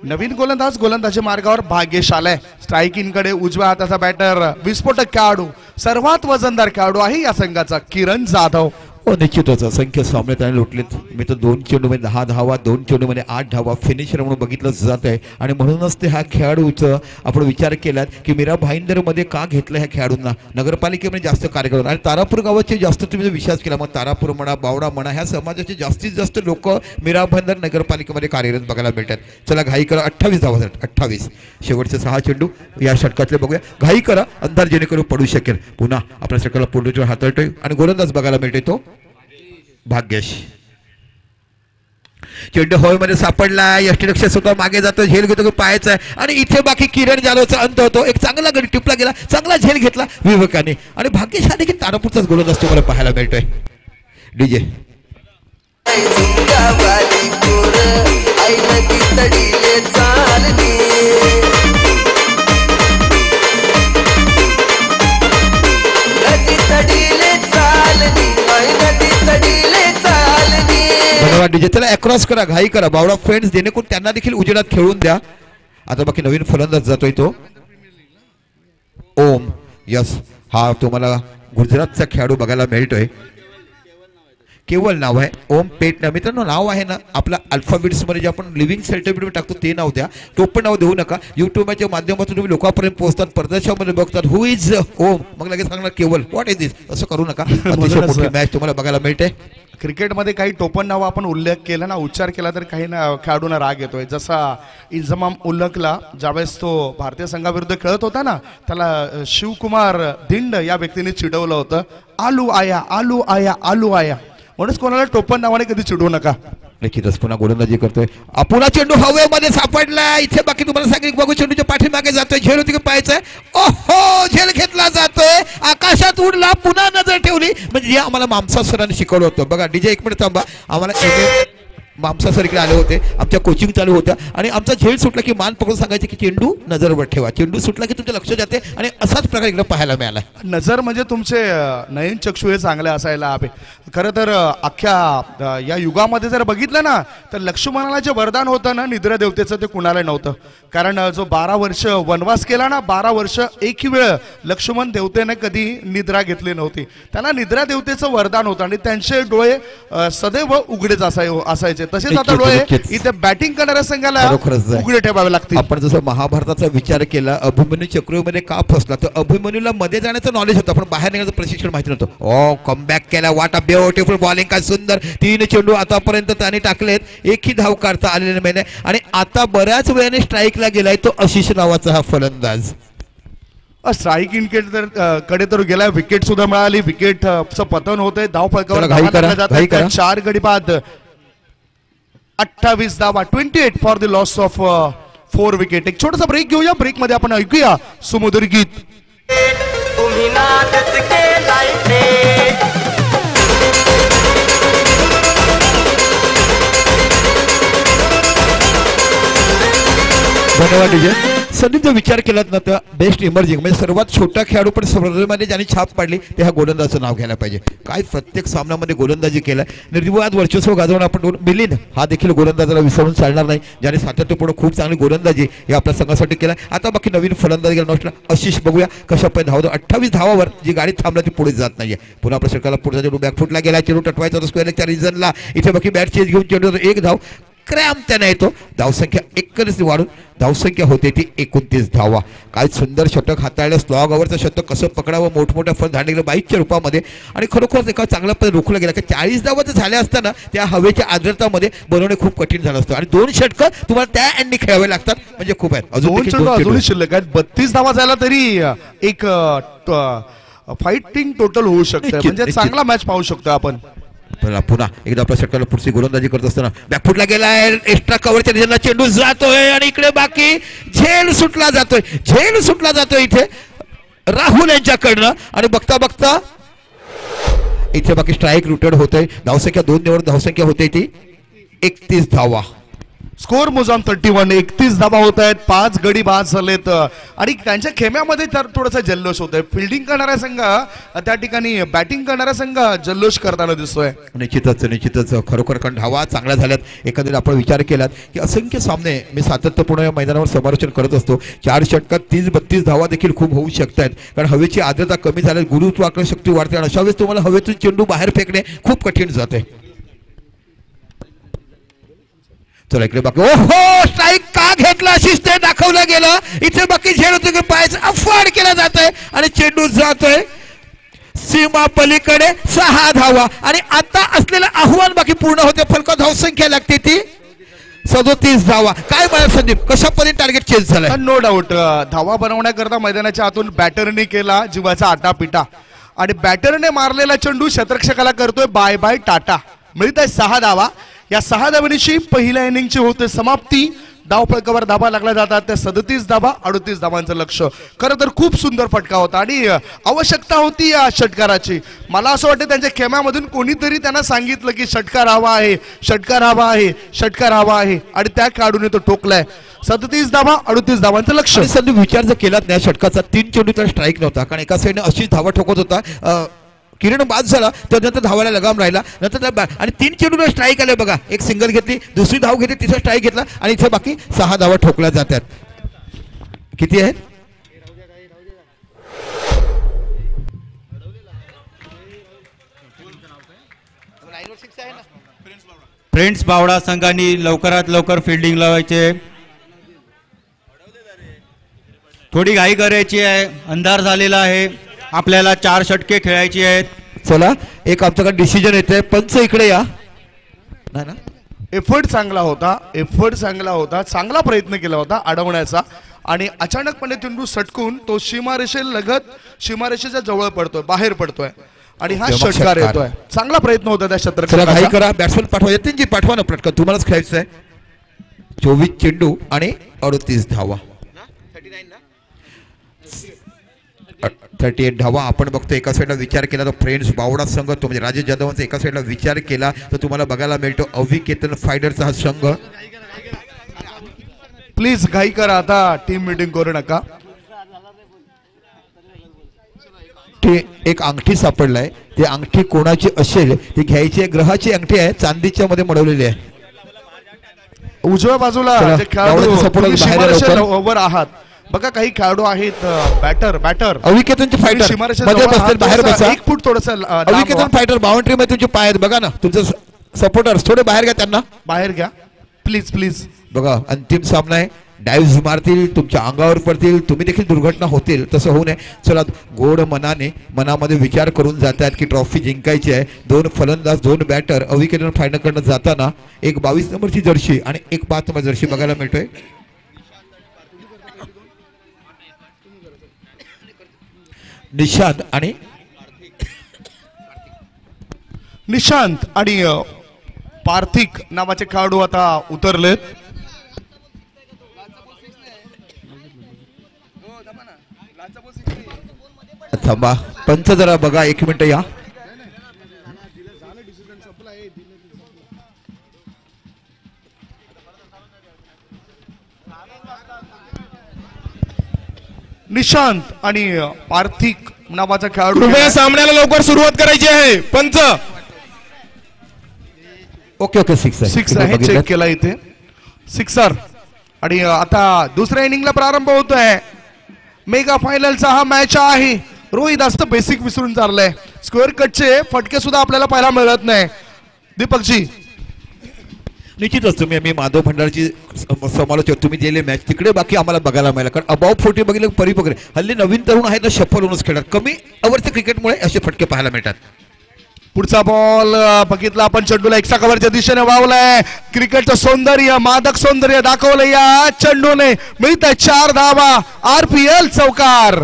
नवीन गोलंदाजी मार्गावर भाग्येश आलाय. स्ट्रायकिंगकडे उजव्या हाताचा बॅटर, विस्फोटक खेळाडू, सर्वात वजनदार खेळाडू आहे या संघाचा किरण जाधव. निश्चितच असंख्य सामने त्याने लुटलेत. मी तर 2 चेंडूमध्ये 10 धावा, 2 चेंडूमध्ये 8 धावा, फिनिशर म्हणून बघितलं जात आहे. आणि म्हणूनच ते ह्या खेळाडूचं आपण विचार केलात की मीरा भाईंदरमध्ये का घेतलं ह्या खेळाडूंना. नगरपालिकेमध्ये जास्त कार्य करतात आणि तारापूर गावाचे जास्त तुम्ही विश्वास केला. मग तारापूर म्हणा, बावडा म्हणा, ह्या समाजाचे जास्तीत जास्त लोक मीरा भाईंदर नगरपालिकेमध्ये कार्यरत बघायला मिळतात. चला घाई करा, 28 धावा, 28. शेवटचे 6 चेंडू या षटकातले बघूया. घाई करा, अंधार जेणेकरून पडू शकेल. पुन्हा आपल्या षटकाला पोल्ट्रीवर हाताळतोय आणि गोलंदाज बघायला मिळतोय तो भाग्येश. चेंडू हवेमध्ये सापडला, यष्टीरक्षक स्वतः मागे जातो, झेल घेतो, पाहायचा आहे. आणि इथे बाकी किरण जाधवचा अंत होतो. एक चांगला गडी टिपला गेला, चांगला झेल घेतला विवेकाने. आणि भाग्येश हा देखील तारापूरचाच गोलंदाज तुम्हाला पाहायला मिळतोय. डीजे धन्यवाद डीजे. त्याला अक्रॉस करा, घाई करा बावडा फ्रेंड्स, जेणेकरून त्यांना देखील उजेडात खेळून द्या. आता बाकी नवीन फलंदाज जातोय तो ओम. यस, हा तुम्हाला गुजरातचा खेळाडू बघायला मिळतोय. केवळ नाव आहे ओम पेट. मित्रांनो नाव आहे ना आपला अल्फाबेट्स मध्ये जे आपण लिव्हिंग सर्टिफिकेट टाकतो ते नाव द्या. टोपण नाव देऊ नका. युट्यूबच्या माध्यमातून तुम्ही लोकांपर्यंत पोहोचतात, परदेशामध्ये बघतात हु इज ओम, मग लगेच सांगणार केवळ व्हॉट इज दिस. असं करू नका. अतिशय मोठी मॅच तुम्हाला बघायला मिळते. क्रिकेटमध्ये काही टोपण नाव आपण उल्लेख केला ना, उच्चार केला तर काही खेळाडूंना राग येतोय. जसा इंजमाम उल्लखला ज्यावेळेस तो भारतीय संघाविरुद्ध खेळत होता ना, त्याला शिवकुमार धिंड या व्यक्तीने चिडवलं होतं. आलू आया, आलू आया, आलू आया. म्हणूनच कोणाला टोपण नावाने कधी चिडवू नका. निश्चितच पुन्हा गोलंदाजी करतोय. पुन्हा चेंडू हवेमध्ये सापडला. इथे बाकी तुम्हाला सांगितलं बघू, चेंडूच्या पाठीमागे जातोय, झेल होती पाहायचंय. ओहो, झेल घेतला जातोय, आकाशात उडला, पुन्हा नजर ठेवली. म्हणजे आम्हाला मामसा सरांनी शिकवलं होतं बघा. डीजे 1 मिनिट थांबा. आम्हाला मामसा सर इकडे आले होते, आमच्या कोचिंग चालू होत्या आणि आमचा झेल सुटला की मान पकडून सांगायचे की चेंडू नजरवर ठेवा. चेंडू सुटला की तुमचं लक्ष जाते आणि असाच प्रकार इकडे पाहायला मिळाला. नजर म्हणजे तुमचे नयन चक्षु हे चांगले असायला हवे. खरं तर अख्ख्या या युगामध्ये जर बघितलं ना तर लक्ष्मणाला जे वरदान होतं ना निद्रा देवतेचं, ते कुणाला नव्हतं. कारण जो 12 वर्ष वनवास केला ना, 12 वर्ष एकही वेळ लक्ष्मण देवतेने कधी निद्रा घेतली नव्हती. त्यांना निद्रा देवतेचं वरदान होतं आणि त्यांचे डोळे सदैव उघडेच असायचे. तसेच आता डोळे इथे बॅटिंग करणाऱ्या संघाला उघडे ठेवावे लागतील. आपण जसं महाभारताचा विचार केला, अभिमन्यू चक्रीमध्ये का फसला तर अभिमन्यूला मध्ये जाण्याचं नॉलेज होतं, पण बाहेर निघण्याचं प्रशिक्षण माहिती नव्हतं. ओ कमबॅक केला, वाट अ ब्युटिफुल बॉलिंग, काय सुंदर. 3 चेंडू आतापर्यंत त्याने टाकलेत, एकही धाव काढता आलेले नाही. आणि आता बऱ्याच वेळाने स्ट्राईकला गेलाय तो आशिष नावाचा हा फलंदाज. स्ट्राईक कडे तर गेलाय. विकेट सुद्धा मिळाली, विकेटचं पतन होतंय. धाव फलकावर 4 गडी बाद, 28 धावा, 28 for the loss of 4 wicket. एक छोटासा ब्रेक घेऊया. ब्रेक मध्ये आपण ऐकूया सुमधुर गीत. धन्यवाद डीजे. संधी जर विचार केलात ना तर बेस्ट इमर्जिंग म्हणजे सर्वात छोटा खेळाडू पण स्पर्धेमध्ये ज्यांनी छाप पाडली ते ह्या गोलंदाजाचं नाव घ्यायला पाहिजे. काय प्रत्येक सामन्यामध्ये गोलंदाजी केलाय, निर्विवाद वर्चस्व गाजवून आपण मिलिंद हा देखील गोलंदाजाला विसरून चालणार नाही, ज्याने सातत्यपूर्ण खूप चांगली गोलंदाजी हे आपल्या संघासाठी केलाय. आता बाकी नवीन फलंदाज गेला नसला आशिष, बघूया कशा पाहिजे धावतो. 28 धावावर जी गाडी थांबला ती पुढे जात नाहीये. पुन्हा आपल्या षटकाला पुढचा चेंडू बॅकफुटला गेला, चेंडू टटवायचा स्क्वेअर 4 रिजनला. इथे बाकी बॅट चेंज घेऊन चेंडू 1 धाव. क्रॅम्प त्यांना येतो. धावसंख्या 1 वाढून धावसंख्या होते ती 29 धावा. काय सुंदर षटक हाताळलं. स्लॉग ओव्हरचं षटक कसं पकडावं, मोठमोठ्या फल धाडले गेलं बाईकच्या रूपामध्ये आणि खरोखरच एका चांगल्या पद्धतीने रोखलं गेलं. की 40 धावा जर झाल्या असताना त्या हवेच्या आर्द्रतामध्ये बनवणे खूप कठीण झालं असतं आणि 2 षटकं तुम्हाला त्या एंडनी खेळावे लागतात म्हणजे खूप आहेत. अजून शिल्लक आहेत. 32 धावा झाला तरी एक फाईटिंग टोटल होऊ शकते. म्हणजे चांगला मॅच पाहू शकतो आपण. पुन्हा एकदा आपल्या षटकाला पुढची गोलंदाजी करत असताना बॅकफुटला गेलाय. एक्स्ट्रा कव्हरच्या दिशेला चेंडू जातोय आणि इकडे बाकी झेल सुटला जातोय इथे राहुल यांच्याकडनं आणि बघता बघता इथे बाकी स्ट्राईक रुटेड होतोय. धावसंख्या 2 निवड धावसंख्या होते ती 31 धावा. स्कोर मोजाम 31. 31 धावा होत आहेत. 5 गडी बाद झालेत आणि त्यांच्या खेम्यामध्ये थोडासा जल्लोष होतोय. फिल्डिंग करणारा संघ त्या ठिकाणी बॅटिंग करणारा संघ जल्लोष करताना दिसतोय. निश्चितच खरोखर कारण धावा चांगल्या झाल्यात. एकंदरीत आपण विचार केलात की असंख्य सामने मी सातत्यपूर्ण या मैदानावर समालोचन करत असतो. 4 षटकात 30-32 धावा देखील खूप होऊ शकतात कारण हवेची आर्द्रता कमी झाली, गुरुत्वाकर्षण शक्ती वाढते आणि अशा वेळेस तुम्हाला हवेतून चेंडू बाहेर फेकणे खूप कठीण जाते. चला इकडे बाकी ओहो स्ट्राईक का घेतला अशीच ते दाखवलं गेलं. इथे बाकी झेल होतो पायाचं अफवाड केला जातोय आणि चेंडू जातोय सीमा पलीकडे. 6 धावा आणि आता असलेलं आव्हान बाकी पूर्ण होते. फलक धावसंख्या लागते ती 37 धावा. काय मला संदीप कशा पद्धतीने टार्गेट चेंज झालाय? नो डाऊट धावा बनवण्याकरता मैदानाच्या आतून बॅटरने केला जीवाचा आटापिटा आणि बॅटरने मारलेला चेंडू शतरक्षकाला करतोय बाय बाय टाटा. मिळत आहे 6 धावा. या 6 धावांची पहिल्या इनिंगची होते समाप्ती. धाव फलकावर धाबा लागला जातात त्या 37 धाबा 38 धावांचं लक्ष. खरं तर खूप सुंदर फटका होता आणि आवश्यकता होती या षटकाराची. मला असं वाटतं त्यांच्या खेम्यामधून कोणीतरी त्यांना सांगितलं की षटकार हवा आहे आणि त्या खेळाडूने तो ठोकलाय. 37 धावा 38 धावांचं लक्ष. संदीप विचार जर केला त्या षटकाचा 3 चेंडू त्याला स्ट्राईक नव्हता कारण एका साईडने अशीच धावा ठोकत होता. किरण बाद झाला त्यानंतर धावाला लगाम राहिला नंतर आणि 3 चेंडूला स्ट्राईक आले बघा. एक सिंगल घेतली, दुसरी धाव घेतली, तिसरा स्ट्राईक घेतला आणि इथे बाकी 6 धावा ठोकल्या जातात. किती आहेत? फ्रेंड्स बावडा संघाने लवकरात लवकर फिल्डिंग लावायचे. थोडी घाई करायची आहे. अंधार झालेला आहे. आपल्याला 4 षटके खेळायची आहेत. चला एक आमच्याकडे डिसिजन येते. पंच इकडे या. नाही ना एफर्ट चांगला होता. चांगला प्रयत्न केला होता अडवण्याचा आणि अचानकपणे चेंडू सटकून तो सीमारेषेच्या जवळ पडतोय, बाहेर पडतोय आणि हा षटकार येतोय. चांगला प्रयत्न होता त्या षटकाचा. घाई करा. बॅट्समन पाठवा. यतीनजी पाठवा ना पटकन. तुम्हालाच खेळायचं आहे. 24 चेंडू आणि 38 धावा. 38 धावा आपण बघतो. एका साईडला विचार केला तर फ्रेंड्स बावडा संघ तो म्हणजे राजेश जाधवांचा एका साईडला विचार केला तर तुम्हाला बघायला मिळतो अविकेतन फायटरचा हा संघ. प्लीज घाई करा आता. टीम मीटिंग करू नका. एक अंगठी सापडलाय. ती अंगठी कोणाची असेल ती घ्यायची. ग्रहाची अंगठी आहे. चांदीच्या मध्ये मडवलेली आहे. उजव्या बाजूला वर आहात बघा. काही खेळाडू आहेत बॅटर अविकेतनचे फायटर मध्ये बसतात. बाहेर बसा. 1 फूट थोडस अविकेतन फायटर बाउंड्री मध्ये तुमचे पाय आहेत बघा ना. तुमचे सपोर्टर्स थोडे बाहेर घ्या. त्यांना बाहेर घ्या प्लीज. बघा अंतिम सामना आहे. डायव्स मारतील, तुमच्या अंगावर पडतील, तुम्ही देखील दुर्घटना होतील. तसं होऊ नये. चला गोड मनामध्ये विचार करून जातात की ट्रॉफी जिंकायची आहे. 2 फलंदाज 2 बॅटर. अविकेतन फायनलकडनं जाताना एक 22 नंबरची जर्सी आणि एक 5 नंबर जर्सी बघायला मिळतोय. निशांत आणि पार्थिक नावाचे खेळाडू आता उतरलेत. थांबा पंच जरा बघा 1 मिनिट या. निशांत आणि पार्थिक नावाचा खेळाडू. कृपया सामन्याला लवकर सुरुवात करायची आहे. पंच ओके 6 आहे. चेक केला इथे 6 आणि आता दुसऱ्या इनिंगला प्रारंभ होतोय. मेगा फायनलचा हा मॅच आहे. रोहित असतं बेसिक विसरून चाललंय. स्क्वेअर कटचे फटके सुद्धा आपल्याला पाहायला मिळत नाही. दीपकजी निश्चितच तुम्ही आम्ही माधव भंडारची समालोचक तुम्ही दिलेली मॅच तिकडे बाकी आम्हाला बघायला मिळालं कारण अबाव 40 बघितलं परिपक्व हल्ली नवीन तरुण आहेत ना शफल होऊनच खेळतात कमी ओव्हरच्या क्रिकेटमुळे असे फटके पाहायला मिळतात. पुढचा बॉल बघितला आपण चेंडूला एक्स्ट्रा कव्हरच्या दिशेने वावलाय क्रिकेटचं सौंदर्य मादक सौंदर्य दाखवलं या चेंडूने मिळतंय 4 धावा RPL चौकार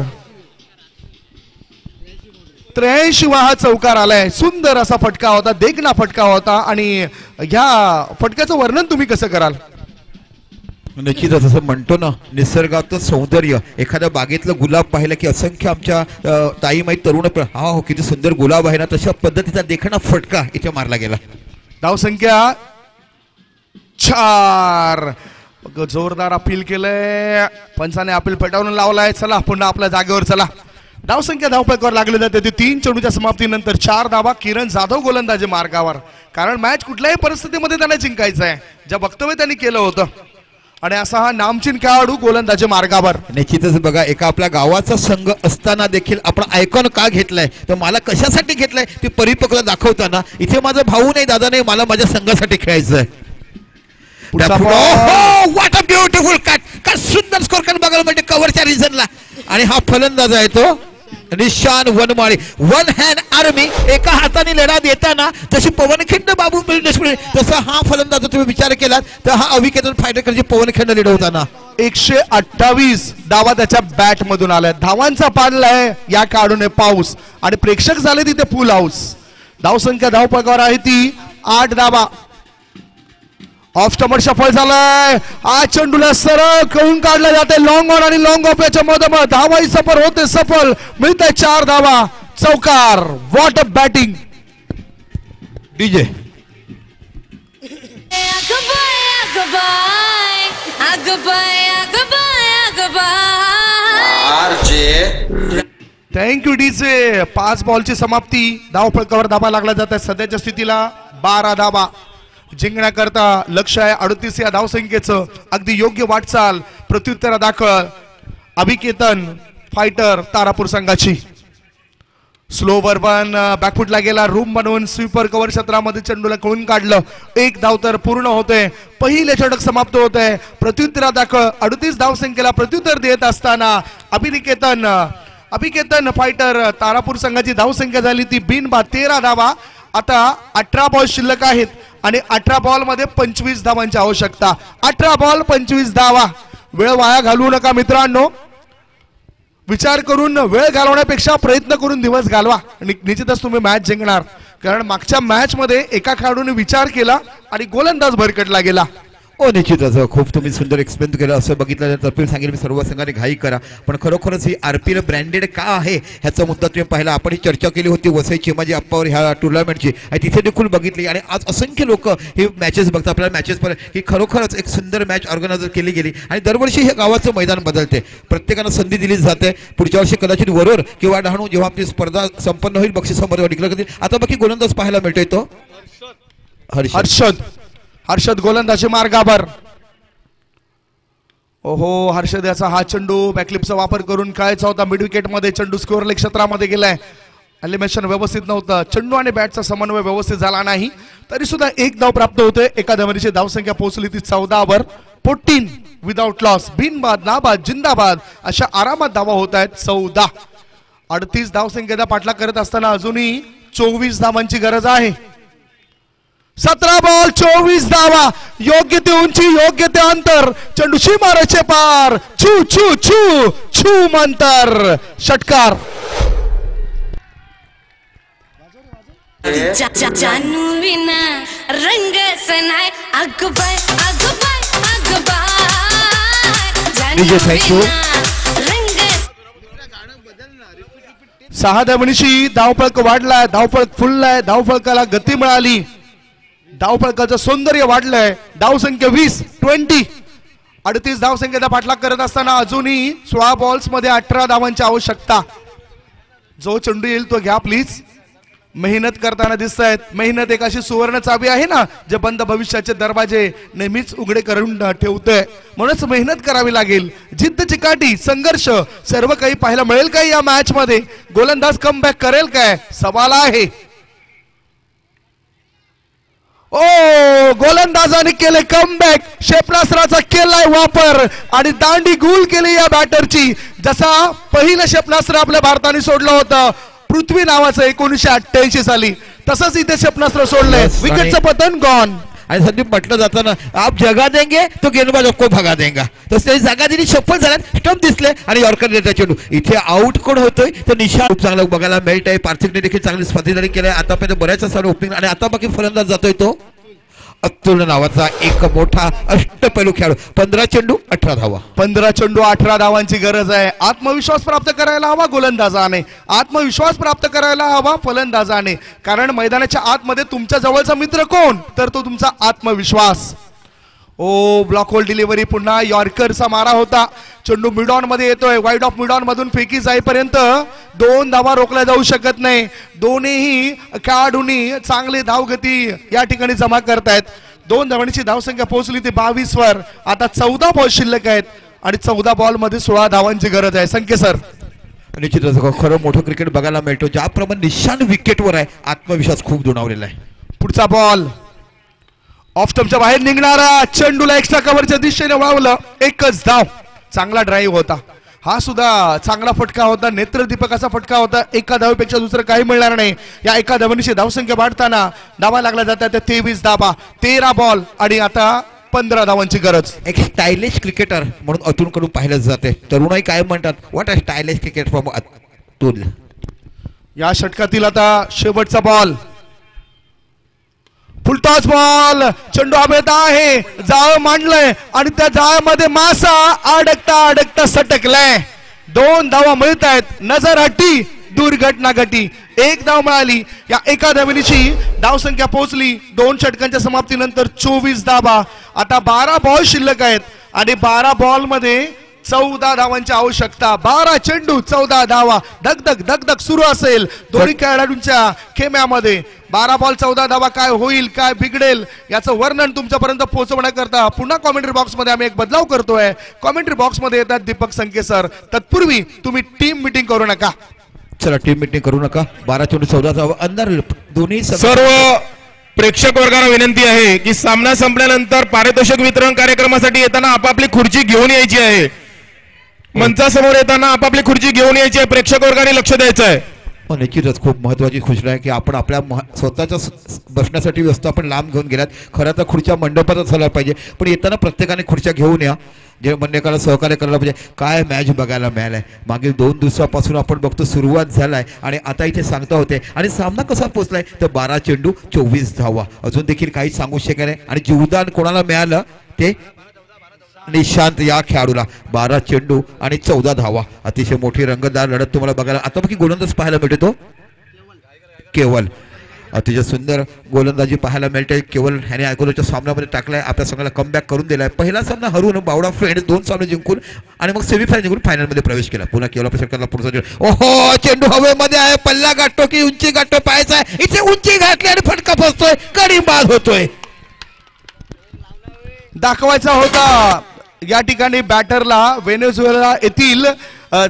83वा हा चौकार आलाय सुंदर असा फटका होता देखना फटका होता आणि ह्या फटक्याचं वर्णन तुम्ही कसं कराल. निश्चितच असं म्हणतो ना निसर्गाचं सौंदर्य एखाद्या बागेतलं गुलाब पाहिलं की असंख्य आमच्या ताई माई तरुण हा हो किती सुंदर गुलाब आहे ना तशा पद्धतीचा देखणा फटका इथे मारला गेला. धावसंख्या 4 जोरदार अपील केलंय पंचाने अपील पेटावून लावलाय. चला पुन्हा आपल्या जागेवर चला. धावसंख्या धावपळकावर लागले जाते 3 चेंडूच्या समाप्तीनंतर 4 धावा किरण जाधव गोलंदाजी मार्गावर कारण मॅच कुठल्याही परिस्थितीमध्ये त्यांना जिंकायचं आहे ज्या वक्तव्य त्यांनी केलं होतं आणि असा हा नामचीन खेळाडू गोलंदाजी मार्गावर. निश्चितच बघा एका आपल्या गावाचा संघ असताना देखील आपण आयकॉन का घेतलाय तर मला कशासाठी घेतलाय ते परिपक्व दाखवताना इथे माझा भाऊ नाही दादा नाही मला माझ्या संघासाठी खेळायचं आहे. व्हॉट अ ब्युटिफुल कट काय सुंदर स्कोर करून बघायला म्हणजे कव्हरच्या रिझनला आणि हा फलंदाज आहे तो निशान वनमाळी वन हँड आर्मी एका हाताने लढा देताना जशी पवनखिंड बाबू देशमुख तसा हा फलंदाज तुम्ही विचार केलात तर हा अविकेतन फायटर पवनखिंड लढवताना 128 धावा त्याच्या बॅट मधून आल्या धावांचा पाडलाय या काढूने पाऊस आणि प्रेक्षक झाले तिथे फुल हाऊस. धावसंख्या धावपळकावर आहे ती 8 धावा. ऑफ स्टंपर सफल झालाय आज चेंडूला सरळ कळून काढला जाते लॉंग ऑन आणि लॉंग ऑफ याच्या मधोमध धावाही सफल होते सफल मिळते 4 धावा चौकार. What a batting DJ thank you DJ. 5 बॉलची समाप्ती धावपळकावर धावा लागला जात आहे सध्याच्या स्थितीला 12 धावा जिंकण्याकरता लक्ष आहे 38 या धावसंख्येचं अगदी योग्य वाटचाल प्रत्युत्तरा दाखल अभिकेतन फायटर तारापूर संघाची. स्लोवर वन बॅकफुटला गेला रूम बनवून स्वीपर कव्हर क्षेत्रामध्ये चेंडूला कळून काढलं 1 धाव तर पूर्ण होते. पहिले षटक समाप्त होते प्रत्युत्तरा दाखल 38 धावसंख्येला प्रत्युत्तर देत असताना अभिकेतन फायटर तारापूर संघाची धावसंख्या झाली ती बिनबाद 13 धावा. आता 18 बॉल शिल्लक आहेत आणि 18 बॉल मध्ये 25 धावांची आवश्यकता. 18 बॉल 25 धावा. वेळ वाया घालवू नका मित्रांनो. विचार करून वेळ घालवण्यापेक्षा प्रयत्न करून दिवस घालवा निश्चितच तुम्ही मॅच जिंकणार कारण मागच्या मॅच मध्ये एका खेळाडूने विचार केला आणि गोलंदाज भरकटला गेला. ओ निश्चितच खूप तुम्ही सुंदर एक्सप्लेन केलं असं बघितल्यानंतर सांगेल मी सर्व संघाने घाई करा पण खरोखरच ही RPL ब्रँडेड का आहे ह्याचा मुद्दा तुम्ही पाहिला. आपण ही चर्चा केली होती वसई चिमाजी अप्पावर ह्या टुर्नामेंटची आणि तिथे देखील बघितली आणि आज असंख्य लोक हे मॅचेस बघतात आपल्याला मॅचेस पर की खरोखरच एक सुंदर मॅच ऑर्गनायझर केली गेली आणि दरवर्षी हे गावाचं मैदान बदलते प्रत्येकानं संधी दिली जाते. पुढच्या वर्षी कदाचित वरोर किंवा डहाणू जेव्हा आपली स्पर्धा संपन्न होईल बक्षिसामध्ये डिक्लेअर करतील आता बाकी गोलंदाज पाहायला मिळतोय तो हर्षद गोलंदाजी मार्गावर. ओहो हर्षद याचा हा चेंडू बॅकलिपचा वापर करून खेळायचा होता मिड विकेट मध्ये चेंडू स्कोअर लेग क्षेत्रामध्ये गेलाय. एलिमिनेशन व्यवस्थित नव्हतं चेंडू आणि बॅटचा समन्वय व्यवस्थित झाला नाही तरी सुद्धा 1 धाव प्राप्त होते. एका धावेची धावसंख्या पोहोचली ती 14 वर 14 विदाउट लॉस बिनबाद नाबाद जिंदाबाद अशा आरामात धावा होत आहेत 14. 38 धावसंख्येचा पाठलाग करत असताना अजूनही 24 धावांची गरज आहे. 17 बॉल 24 धावा योग्य ते उंची योग्य ते अंतर चेंडू सीमारेषे पार छू छू छू छू मंतर षटकार. जानू विना रंग सनाय अगबाय अगबाय अगबाय थँक्यू. 6 धावणीची धावफलक वाढलाय धावफलक फुललाय धावफलकाला गती मिळाली धावफलकाचं सौंदर्य वाढलंय. धावसंख्या 20 38 धावसंख्येचा पाठलाग करत असताना अजूनही 16 बॉल्स मध्ये 18 धावांची आवश्यकता. जो चेंडू येईल तो घ्या प्लीज. मेहनत करताना दिसत आहेत. मेहनत एक अशी सुवर्ण चावी आहे ना जे बंद भविष्याचे दरवाजे नेहमीच उघडे करून ठेवते म्हणूनच मेहनत करावी लागेल. जिद्द चिकाटी संघर्ष सर्व काही पाहायला मिळेल काय या मॅच मध्ये. गोलंदाज कमबॅक करेल काय सवाल आहे. ओ गोलंदाजाने केले कमबॅक, क्षेपणास्त्राचा केलाय वापर आणि दांडी गुल केली या बॅटरची. जसा पहिलं क्षेपणास्त्र आपल्या भारताने सोडलं होतं पृथ्वी नावाचं 1988 साली, तसंच इथे क्षेपणास्त्र सोडलंय. विकेटचं पतन गॉन. आणि संदीप म्हटलं जातं ना, आप जगा देंगे तो गेंदबाज आपको भगा देंगा. तसे जागा दिली, सफल झाल्यात, स्टंप दिसले आणि यॉर्कर देता चेंडू. इथे आउट कोण होतोय तर निशा. खूप चांगलं बघायला मिळत आहे. पार्थिवने देखील चांगली स्पर्धेदारी केली आहे आतापर्यंत बऱ्याच सारे ओपनिंग. आणि आता बाकी फलंदाज जातोय तो अतुल नावाचा एक मोठा अष्टपैलू खेळाडू. 15 चेंडू 18 धावा. 15 चेंडू 18 धावांची गरज आहे. आत्मविश्वास प्राप्त करायला हवा गोलंदाजाने, आत्मविश्वास प्राप्त करायला हवा फलंदाजाने. कारण मैदानाच्या आतमध्ये तुमच्या जवळचा मित्र कोण तर तो तुमचा आत्मविश्वास. ओ ब्लॉक होल डिलिव्हरी, पुन्हा यॉर्करचा मारा होता. चेंडू मिडॉन मध्ये येतोय. वाईड ऑफ मिडॉन मधून फेकी जाईपर्यंत 2 धावा रोखल्या जाऊ शकत नाही. दोन्ही खेळाडूंनी चांगली धावगती या ठिकाणी जमा करतायत. 2 धावांची धावसंख्या पोहोचली ती 22 वर. आता 14 बॉल शिल्लक आहेत आणि 14 बॉल मध्ये 16 धावांची गरज आहे. संख्या सर निश्चितच खरं मोठं क्रिकेट बघायला मिळतो. ज्याप्रमाणे निशान विकेटवर आहे, आत्मविश्वास खूप दुणावलेला आहे. पुढचा बॉल ऑफ स्टंपच्या बाहेर निघणारा, चेंडूला एक्स्ट्रा कव्हरच्या दिशेने वळवलं. एकच धाव. चांगला ड्राईव्ह होता. हा सुद्धा चांगला फटका होता, नेत्रदीपकाचा फटका होता. एका धावेपेक्षा दुसरं काही मिळणार नाही. या एका धावनीची धावसंख्या वाढताना धावा लागला जातात 23 धावा. 13 बॉल आणि आता 15 धावांची गरज. एक स्टायलिश क्रिकेटर म्हणून अतुलकडून पाहिलं जाते. तरुणाई काय म्हणतात, what a stylish cricket from Atul. या षटकातील आता शेवटचा बॉल, फुलटॉस बॉल. चेंडू हवेत आहे, जाळ मांडलंय आणि त्या जाळ्यामध्ये मासा अडकता सटकलाय. 2 धावा मिळत आहेत. नजर हटी, दुर्घटना घटी. 1 धाव मिळाली. या एका धावेची धावसंख्या पोहोचली 2 षटकांच्या समाप्तीनंतर 24 धावा. आता 12 बॉल शिल्लक आहेत आणि 12 बॉल मध्ये 14 धावांची आवश्यकता. 12 चेंडू 14 धावा. धगधग सुरू असेल दोन्ही खेळाडूंच्या खेम्यामध्ये. 12 बॉल 14 धावा. काय होईल, काय बिघडेल याचं वर्णन तुमच्यापर्यंत पोहोचवण्याकरता पुन्हा कॉमेंट्री बॉक्स मध्ये आम्ही एक बदलाव करतोय. कॉमेंट्री बॉक्स मध्ये येतात दीपक संके सर. तत्पूर्वी तुम्ही टीम मीटिंग करू नका. चला टीम मीटिंग करू नका. 12 चेंडू 14 धावा. अंदर दोन्ही सर्व प्रेक्षक वर्गाला विनंती आहे की सामना संपल्यानंतर पारितोषिक वितरण कार्यक्रमासाठी येताना आपापली खुर्ची घेऊन यायची आहे. मंचासमोर येताना आपापली खुर्ची घेऊन यायची आहे. प्रेक्षक वर्गाने लक्ष द्यायचं आहे. निश्चितच खूप महत्वाची घोषणा आहे की आपण आपल्या स्वतःच्या बसण्यासाठी व्यवस्था आपण लांब घेऊन गेल्यात. खरं तर खुर्च्या मंडपातच झाल्या पाहिजे, पण येताना प्रत्येकाने खुर्च्या घेऊन या. जे म्हणण्याला सहकार्य करायला पाहिजे. काय मॅच बघायला मिळालाय. मागील 2 दिवसापासून आपण बघतो सुरुवात झालाय आणि आता इथे सांगता होते. आणि सामना कसा पोहोचलाय तर 12 चेंडू 24 धावा. अजून देखील काही सांगू शकत नाही. आणि जीवदान कोणाला मिळालं ते निशांत या खेळाडूला. 12 चेंडू आणि 14 धावा. अतिशय मोठी रंगतदार लढत तुम्हाला बघायला आता बाकी गोलंदाज पाहायला मिळतो. केवल अतिशय सुंदर गोलंदाजी पाहायला मिळते. केवल ह्याने अकोलाच्या सामन्यामध्ये टाकलाय. आपल्या संघाला कमबॅक करून दिलाय. पहिला सामना हरवून बावडा फ्रेंड्स 2 सामने जिंकून आणि मग सेमीफायनल जिंकून फायनलमध्ये प्रवेश केला. पुन्हा केवल आपल्या सरकारला पुढचा चेंडू. ओहो, चेंडू हवेमध्ये आहे. पल्ला गाठतो की उंची गाठतो पाहायचा आहे. इथे उंची गाठली आणि फटका फसतोय. कडी बाद होतोय. दाखवायचा होता या ठिकाणी बॅटरला व्हेनेझुएला येथील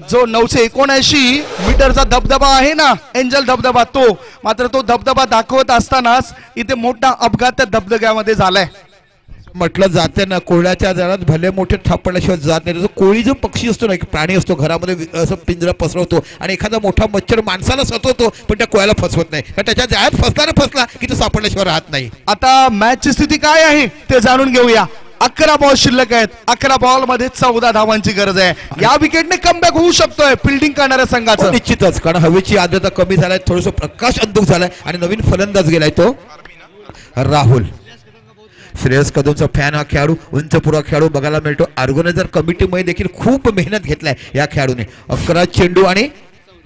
जो 979 मीटरचा धबधबा आहे ना, एंजल धबधबा, तो मात्र तो धबधबा दाखवत असतानाच इथे मोठा अपघात त्या धबधब्यामध्ये झालाय. म्हटलं जाते ना, कोळ्याच्या जाळ्यात भले मोठे थाप पडल्याशिवाय जात नाही. कोळी जो पक्षी असतो ना, एक प्राणी असतो, घरामध्ये असं पिंजरा पसरवतो आणि एखादा मोठा मच्छर माणसाला सतवतो, पण त्या कोळ्याला फसवत नाही. कारण त्याच्या जाळ्यात फसला की तो सापडल्याशिवाय राहत नाही. आता मॅचची स्थिती काय आहे ते जाणून घेऊया. 11 बॉल शिल्लक आहेत. 11 बॉल मध्ये 14 धावांची गरज आहे. या विकेटने कमबॅक होऊ शकतोय फिल्डिंग करणाऱ्या संघाचं. निश्चितच, कारण हवेची आर्द्रता कमी झालाय, थोडस प्रकाश अंधुक झालाय आणि नवीन फलंदाज गेलाय तो राहुल. श्रेयस कदमचा फॅन हा खेळाडू, उंचपुरा खेळाडू बघायला मिळतो. ऑर्गनायझर कमिटीमध्ये देखील खूप मेहनत घेतलाय या खेळाडूने. 11 चेंडू आणि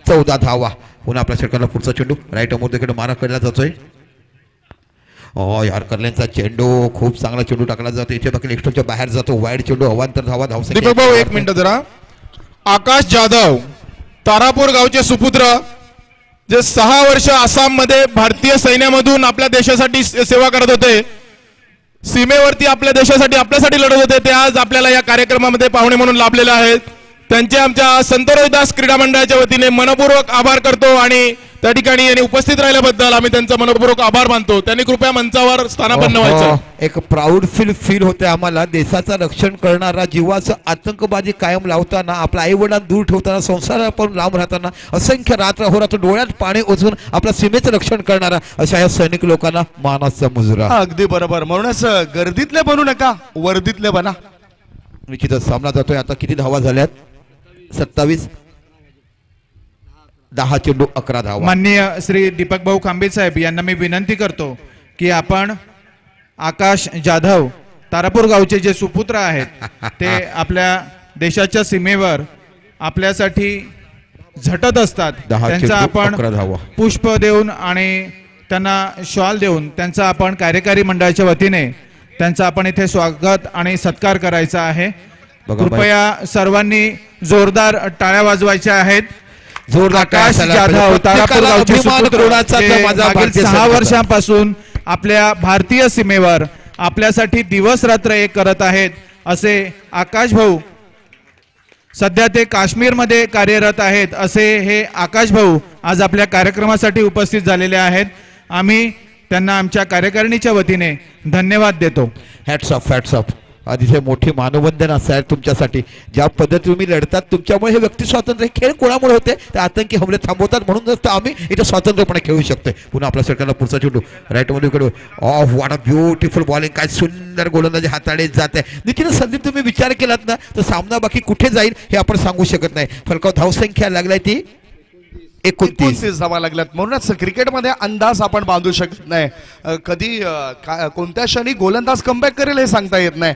14 धावा. पुन्हा आपल्या षटकाला पुढचा चेंडू राईट अमोर देखील मारा केला जातोय. यार करल्यांचा चेंडू खूप चांगला चेंडू टाकला जातो. इथे बाकी एक्स्ट्राच्या बाहेर जातो. वाईड चेंडू अवांतर धावा. धावसंख्या दीपक भाऊ 1 मिनिट जरा. आकाश जाधव, तारापूर गावचे सुपुत्र, जे 6 वर्ष आसाम मध्ये भारतीय सैन्यामधून आपल्या देशासाठी सेवा करत होते, सीमेवरती आपल्या देशासाठी आपल्यासाठी लढत होते, ते आज आपल्याला या कार्यक्रमामध्ये पाहुणे म्हणून लाभलेले आहेत. त्यांचे आमच्या संत रोहिदास क्रीडा मंडळाच्या वतीने मनपूर्वक आभार करतो आणि त्या ठिकाणी यांनी उपस्थित राहिल्याबद्दल आम्ही त्यांचा मनपूर्वक आभार मानतो. त्यांनी कृपया मंचावर स्थानापन्न व्हायचं. एक प्राऊड फील होते आम्हाला. देशाचं रक्षण करणारा, जीवाचं आतंकवादी कायम लावताना, आपल्या आई वडिलांना दूर ठेवताना, संसारापासून लांब राहताना, असंख्य रात्र डोळ्यात पाणी ओझून आपल्या सीमेचं रक्षण करणारा अशा या सैनिक लोकांना मानाचा मुजरा. अगदी बरोबर. म्हणूनच गर्दीतले बनू नका, वर्दीतले बना. निश्चितच सामना जातोय. आता किती धावा झाल्यात? 27. 10 चेंडू 11 धावा. माननीय श्री दीपक भाऊ खांबे साहेब यांना मी विनंती करतो की आपण आकाश जाधव तारापूर गावचे जे सुपुत्र आहेत ते आपल्या देशाच्या सीमेवर आपल्यासाठी झटत असतात, त्यांचा आपण पुष्प देऊन आणि त्यांना शॉल देऊन त्यांचा आपण कार्यकारी मंडळाच्या वतीने त्यांचा आपण इथे स्वागत आणि सत्कार करायचा आहे. कृपया सर्वांनी जोरदार टाळ्या वाजवायच्या आहेत. आकाश जाधव तारापूर गावचे सुपुत्र मागील 6 वर्षांपासून आपल्या भारतीय सीमेवर आपल्यासाठी दिवस रात्र एक करत आहेत. असे आकाश भाऊ, सध्या ते काश्मीरमध्ये कार्यरत आहेत असे हे आकाश भाऊ आज आपल्या कार्यक्रमासाठी उपस्थित झालेले आहेत. आम्ही त्यांना आमच्या कार्यकारिणीच्या वतीने धन्यवाद देतो. Hats off. अतिशय मोठी मानवंदना साहेब तुमच्यासाठी. ज्या पद्धतीने तुम्ही लढतात, तुमच्यामुळे हे व्यक्ती स्वातंत्र्य खेळ कोणामुळे होते? ते आतंकी हमले थांबवतात, म्हणूनच आम्ही इथे स्वातंत्र्यपणे खेळू शकतोय. पुन्हा आपल्या सरकारला पुढचा चेंडू राईट मध्ये कडू. Of what a beautiful bowling. काय सुंदर गोलंदाजी हाताळे जात आहे. निश्चितच संदीप तुम्ही विचार केलात ना तर सामना बाकी कुठे जाईल हे आपण सांगू शकत नाही. फलकाव धावसंख्या लागलाय ती 29 धावा लागल्यात. म्हणूनच क्रिकेटमध्ये अंदाज आपण बांधू शकत नाही. कधी कोणत्या क्षणी गोलंदाज कमबॅक करेल हे सांगता येत नाही.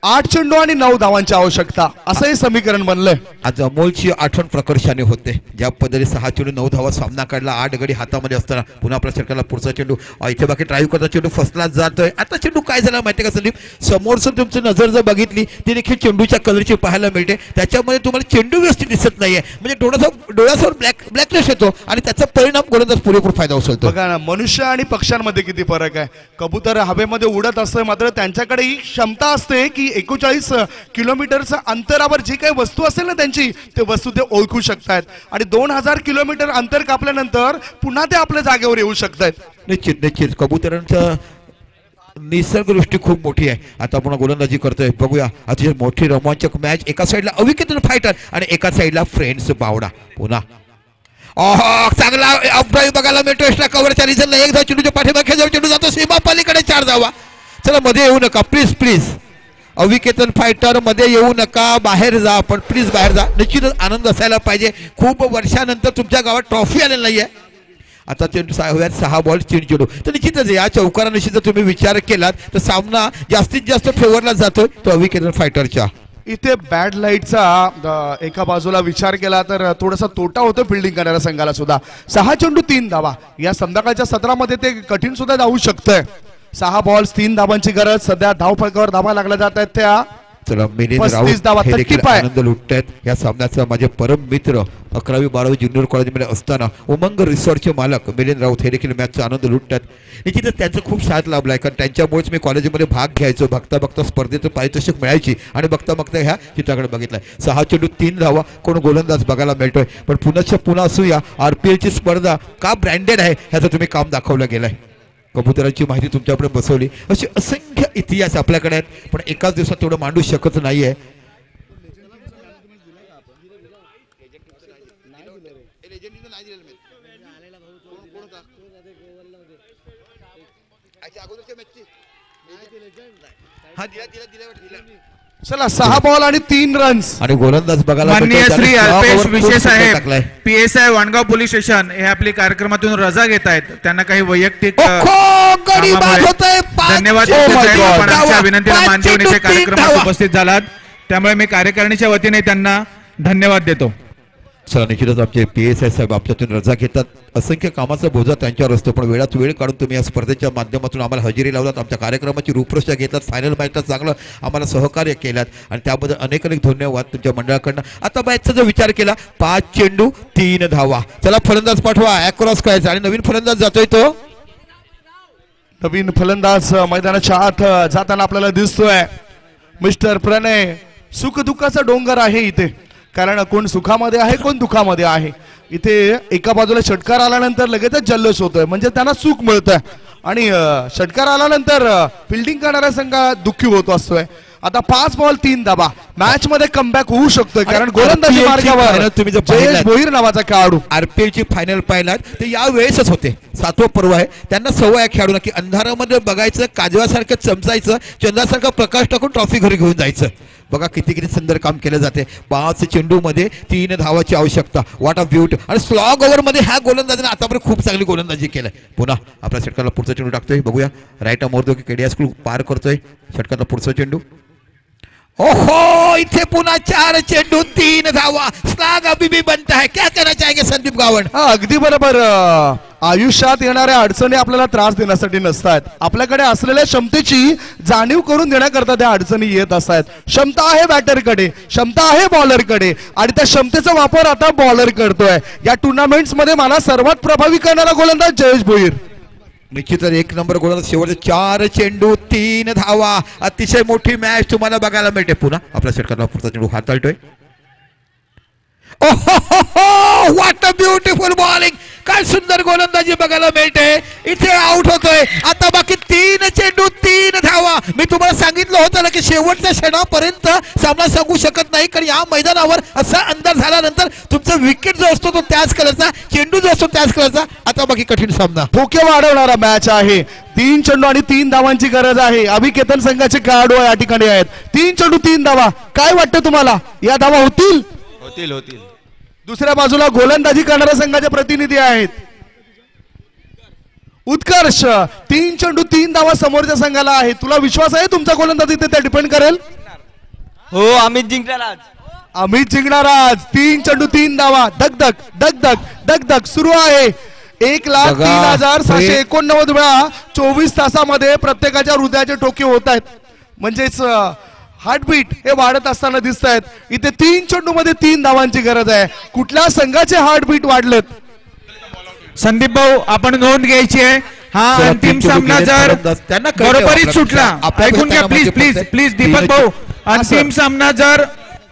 8 चेंडू आणि 9 धावांची आवश्यकता असं हे समीकरण बनलंय. आज अमोलची आठवण प्रकर्षाने होते. ज्या पद्धतीने 6 चेंडू 9 धावा सामना काढला 8 गडी हातामध्ये असताना. पुन्हा आपल्या सरकारला पुढचा चेंडू इथे बाकी ड्राईव्ह करता चेंडू फसला जातोय. आता चेंडू काय झाला माहिती का संदीप? समोरचं तुमची नजर जर बघितली ती देखील चेंडूच्या कलरची पाहायला मिळते. त्याच्यामध्ये तुम्हाला चेंडू व्यवस्थित दिसत नाहीये, म्हणजे डोळ्यासमोर ब्लॅकनेस येतो आणि त्याचा परिणाम गोलंदाज पुरेपूर फायदा उचलतो. बघा ना, मनुष्य आणि पक्ष्यांमध्ये किती फरक आहे. कबूतर हवेमध्ये उडत असते, मात्र त्यांच्याकडे ही क्षमता असते की 41 किलोमीटरच्या अंतरावर जी काही वस्तू असेल ना त्यांची, ते वस्तू ते ओळखू शकतात आणि 2000 किलोमीटर अंतर कापल्यानंतर पुन्हा ते आपल्या जागेवर येऊ शकतात. निश्चित कबुतरांचं निसर्गदृष्टी खूप मोठी आहे. आता पुन्हा गोलंदाजी करतोय. बघूया अतिशय मोठी रोमांचक मॅच. एका साईडला अविकेतन फायटर आणि एका साईडला फ्रेंड्स बावडा. पुन्हा चांगला अपड्राईव्ह बघायला मिळतो. एक्स्ट्रा कव्हरच्या रिझनला 1 धाव चेंडूच्या पाठीमागे चेंडू जातो सीमा पलीकडे 4 धावा. चला मध्ये येऊ नका प्लीज. अविकेतन फायटर मध्ये येऊ नका, बाहेर जा. पण प्लीज बाहेर जा. निश्चितच आनंद असायला पाहिजे. खूप वर्षानंतर तुमच्या गावात ट्रॉफी आलेली नाहीये. आता चेंडू 6 बॉल 3 चेंडू. तर निश्चितच या चौकारानिशी जर तुम्ही विचार केलात तर सामना जास्तीत जास्त फेवरला जातोय तो अविकेतन फायटरच्या. इथे बॅड लाईटचा एका बाजूला विचार केला तर थोडासा तोटा होतो फिल्डिंग करणाऱ्या संघाला सुद्धा. 6 चेंडू 3 धावा. या संध्याकाळच्या सत्रामध्ये ते कठीण सुद्धा जाऊ शकतंय. 6 बॉल्स 3 धावांची गरज. सध्या धावफलकावर धावा लागल्या जात आहेत त्या. चला मिलिंद राऊत हे देखील आनंद लुटतायत या सामन्याचा. माझे परम मित्र 11वी-12वी ज्युनियर कॉलेजमध्ये असताना उमंग रिसॉर्टचे मालक मिलिंद राऊत हे देखील मॅचचा आनंद लुटतात. निश्चितच त्यांचं खूप साथ लाभलाय, कारण त्यांच्यामुळेच मी कॉलेजमध्ये भाग घ्यायचो. बघता स्पर्धेचं पारितोषिक मिळायची आणि बघता ह्या चित्राकडे बघितलंय. 6 चेंडू 3 धावा कोण गोलंदाज बघायला मिळतोय. पण पुन्हा असूया RPLची स्पर्धा का ब्रँडेड आहे ह्याचं तुम्ही काम दाखवलं गेलंय. कबुतरांची माहिती तुमच्याकडे बसवली. असे असंख्य इतिहास आपल्याकडे आहेत, पण एकाच दिवसात तेवढं मांडू शकत नाहीये. चला 6 बॉल आणि 3 रन्स आणि गोलंदाज बघायला. माननीय श्री अल्पेश विशे साहेब PSI वाणगाव पोलीस स्टेशन हे आपली कार्यक्रमातून रजा घेत आहेत. त्यांना काही वैयक्तिक धन्यवाद. आमच्या विनंतीला मान देऊन इथे कार्यक्रमात उपस्थित झालात, त्यामुळे मी कार्यकारिणीच्या वतीने त्यांना धन्यवाद देतो. चला निश्चितच आमचे PSI साहेब आमच्यातून रजा घेतात. असंख्य कामाचा बोजा त्यांच्यावर असतो, पण वेळात वेळ काढून तुम्ही या स्पर्धेच्या माध्यमातून आम्हाला हजेरी लावलात. आमच्या कार्यक्रमाची रूपरेषा घेतलात. फायनल मॅचला चांगलं आम्हाला सहकार्य केलात आणि त्याबद्दल अनेक धन्यवाद तुमच्या मंडळाकडनं. आता मॅचचा जर विचार केला 5 चेंडू 3 धावा. चला फलंदाज पाठवा. अक्रॉस करायचा आणि नवीन फलंदाज जातोय तो. नवीन फलंदाज मैदानाच्या आत जाताना आपल्याला दिसतोय मिस्टर प्रणय. सुख दुःखाचा डोंगर आहे इथे, कारण कोण सुखामध्ये आहे कोण दुःखामध्ये आहे. इथे एका बाजूला षटकार आल्यानंतर लगेचच जल्लोष होतोय, म्हणजे त्यांना सुख मिळतंय आणि षटकार आल्यानंतर फिल्डिंग करणारा संघ दुःखी होत असतोय. आता 5 बॉल 3 धावा मॅच मध्ये कमबॅक होऊ शकतोय, कारण गोलंदाजी मार्गावर तुम्ही जयेश भोईर नावाचा खेळाडू आरपीएल ची फायनल पाहिलात ते या वेळेसच होते. 7वं पर्व आहे, त्यांना सवय आहे खेळाडूंना की अंधारामध्ये बघायचं, काजवासारखं चमचायचं, चंद्रासारखा प्रकाश टाकून ट्रॉफी घरी घेऊन जायचं. बघा किती किती सुंदर काम केलं जाते. 5 चेंडू मध्ये 3 धावाची आवश्यकता. What a beauty. आणि स्लॉग ओव्हर मध्ये ह्या गोलंदाजीने आतापर्यंत खूप चांगली गोलंदाजी केलाय. पुन्हा आपल्या षटकाला पुढचा चेंडू टाकतोय, बघूया राईट मोरदो की केडिया स्कूल पार करतोय. षटकाला पुढचा चेंडू, ओहो इथे पुन्हा 4 चेंडू 3 धावा. स्लॅग अभी भी बनता है, क्या कहना चाहेंगे संदीप गावण? अगदी बरोबर. आयुष्यात येणाऱ्या अडचणी आपल्याला त्रास देण्यासाठी नसतात, आपल्याकडे असलेल्या क्षमतेची जाणीव करून देण्याकरता त्या अडचणी येत असतात. क्षमता आहे बॅटरकडे, क्षमता आहे बॉलरकडे आणि त्या क्षमतेचा वापर आता बॉलर करतोय. या टुर्नामेंट्स मध्ये मला सर्वात प्रभावी करणारा गोलंदाज जयेश भोईर. निश्चितच 1 नंबर गोलंदाज. शेवटचे 4 चेंडू 3 धावा. अतिशय मोठी मॅच तुम्हाला बघायला मिळते. पुन्हा आपल्या षटकाला पुढचा चेंडू हाताळतोय. ओहो व्हॉट अ ब्युटिफुल बॉलिंग. काय सुंदर गोलंदाजी बघायला मिळते. इथे आउट होतोय. आता बाकी 3 चेंडू 3 धावा. मी तुम्हाला सांगितलं होतं ना की शेवटच्या क्षणापर्यंत सामना सांगू शकत नाही, कारण या मैदानावर असा अंदाज झाल्यानंतर तुमचा विकेट जो असतो तो त्याच कलरचा, चेंडू जो असतो त्याच कलरचा. आता बाकी कठीण सामना, ठोके वाढवणारा मॅच आहे. 3 चेंडू आणि 3 धावांची गरज आहे. अभिकेतन संघाचे खेळाडू या ठिकाणी आहेत. 3 चेंडू 3 धावा. काय वाटतं तुम्हाला, या धावा होतील? होतील. दुसऱ्या बाजूला गोलंदाजी करणाऱ्या संघाचे प्रतिनिधी आहेत उत्कर्ष. 3 चेंडू 3 धावा समोरच्या संघाला आहे. तुला विश्वास आहे तुमचा गोलंदाजी ते डिपेंड करेल? हो अमित जिंकणार आज. अमित जिंकणार आज. 3 चेंडू 3 धावा. धगधग धगधग धगधग सुरू आहे. 1,03,789 वेळा 24 तासामध्ये प्रत्येकाच्या हृदयाचे ठोके होत आहेत, म्हणजेच हार्टबीट हे वाढत असताना दिसत आहेत. इथे 3 चेंडू मध्ये 3 धावांची गरज आहे. कुठल्या संघाचे हार्टबीट वाढलेत? संदीप भाऊ आपण नोंद घ्यायची आहे. हा अंतिम सामना जर बरोबरीत सुटला, ऐकून घ्या प्लीज प्लीज प्लीज दीपक भाऊ, अंतिम सामना जर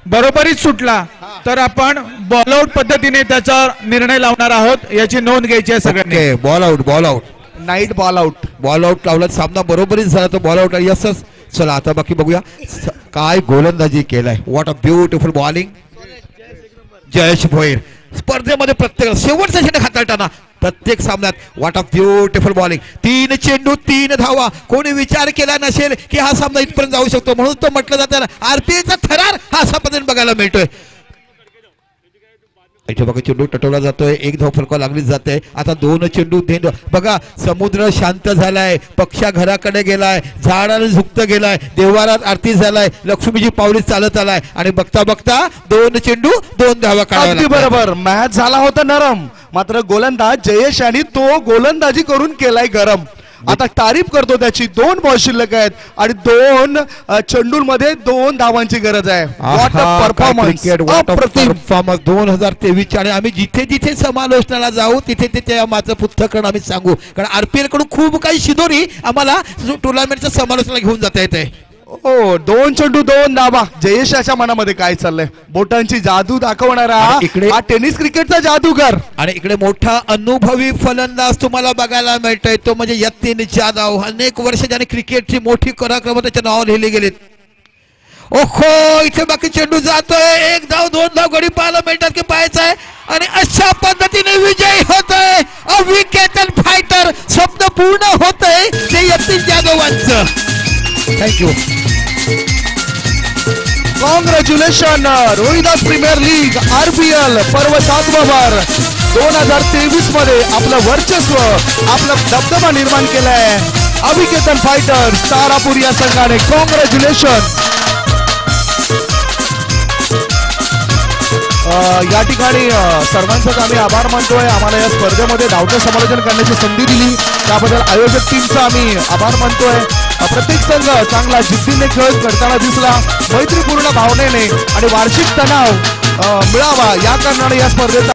बरोबरीत सुटला तर आपण बॉल आउट पद्धतीने त्याचा निर्णय लावणार आहोत, याची नोंद घ्यायची आहे सगळ्यांनी. Ball out, ball out, night ball out. Ball out लावला, सामना बरोबरीत झाला तर बॉल आउट. यसच. चला आता बाकी बघूया काय गोलंदाजी केलाय. What a beautiful bowling. Jayesh Bhoir स्पर्धेमध्ये प्रत्येक शेवटचा षटक हाताळताना प्रत्येक सामन्यात व्हॉट अ ब्युटिफुल बॉलिंग. 3 चेंडू 3 धावा. कोणी विचार केला नसेल की हा सामना इथपर्यंत जाऊ शकतो, म्हणून तो म्हटलं जातं आरपीएलचा थरार हा अशा पद्धतीने बघायला मिळतोय. इथे बघा चेंडू टटवला जातोय, 1 धाव फलका लागलीच जाते. आता 2 चेंडू बघा, समुद्र शांत झालाय, पक्षा घराकडे गेलाय, झाडाला झुकत गेलाय, देवारात आरती झालाय, लक्ष्मीजी पावली चालत आलाय आणि बघता बघता 2 चेंडू 2 धावा काढायला. अगदी बरोबर. मॅच झाला होता नरम, मात्र गोलंदाज जयेश यांनी तो गोलंदाजी करून केलाय गरम. आता तारीफ करतो त्याची. 2 बॉल शिल्लक आहेत आणि 2 चेंडूंमध्ये 2 धावांची गरज आहे. What a performance. 2023 आणि आम्ही जिथे जिथे समालोचनाला जाऊ तिथे तिथे माझं पुस्तकरण आम्ही सांगू, कारण आरपीएल कडून खूप काही शिदोरी आम्हाला टुर्नामेंटच्या समालोचनाला घेऊन जाता येते. हो 2 चेंडू 2 धावा. जयेशाच्या मनामध्ये काय चाललंय? बोटांची जादू दाखवणारा हा टेनिस क्रिकेटचा जादूगार. आणि इकडे मोठा अनुभवी फलंदाज तुम्हाला बघायला मिळतोय, तो म्हणजे यतीन जाधव. अनेक वर्ष ज्याने क्रिकेटची मोठी पराक्रम त्याच्या नावावर लिहिले गेलेत. ओहो इथे बाकी चेंडू जातोय, 1 धाव 2 धाव गडी पाहायला मिळतात की पाहायचं आहे आणि अशा पद्धतीने विजयी होतोय अविकेतन फायटर. स्वप्न पूर्ण होतंय ते यतीन जाधवांचं. Thank you. Congratulation. Rohidas premier league RPL पर्व 7वा वार 2023 मध्ये आपलं वर्चस्व, आपला दबदबा निर्माण केलाय अभिकेतन फायटर्स तारापूर या संघाने. कॉंग्रॅच्युलेशन. या ठिकाणी सर्वांचाच आम्ही आभार मानतोय. आम्हाला या स्पर्धेमध्ये धावतं समालोचन करण्याची संधी दिली त्याबद्दल आयोजक टीमचा आम्ही आभार मानतोय. प्रत्येक संघ चांगला जिद्दीने खेळ करताना दिसला, मैत्रीपूर्ण भावनेने, आणि वार्षिक तणाव मिळावा या कारणाने या स्पर्धेचा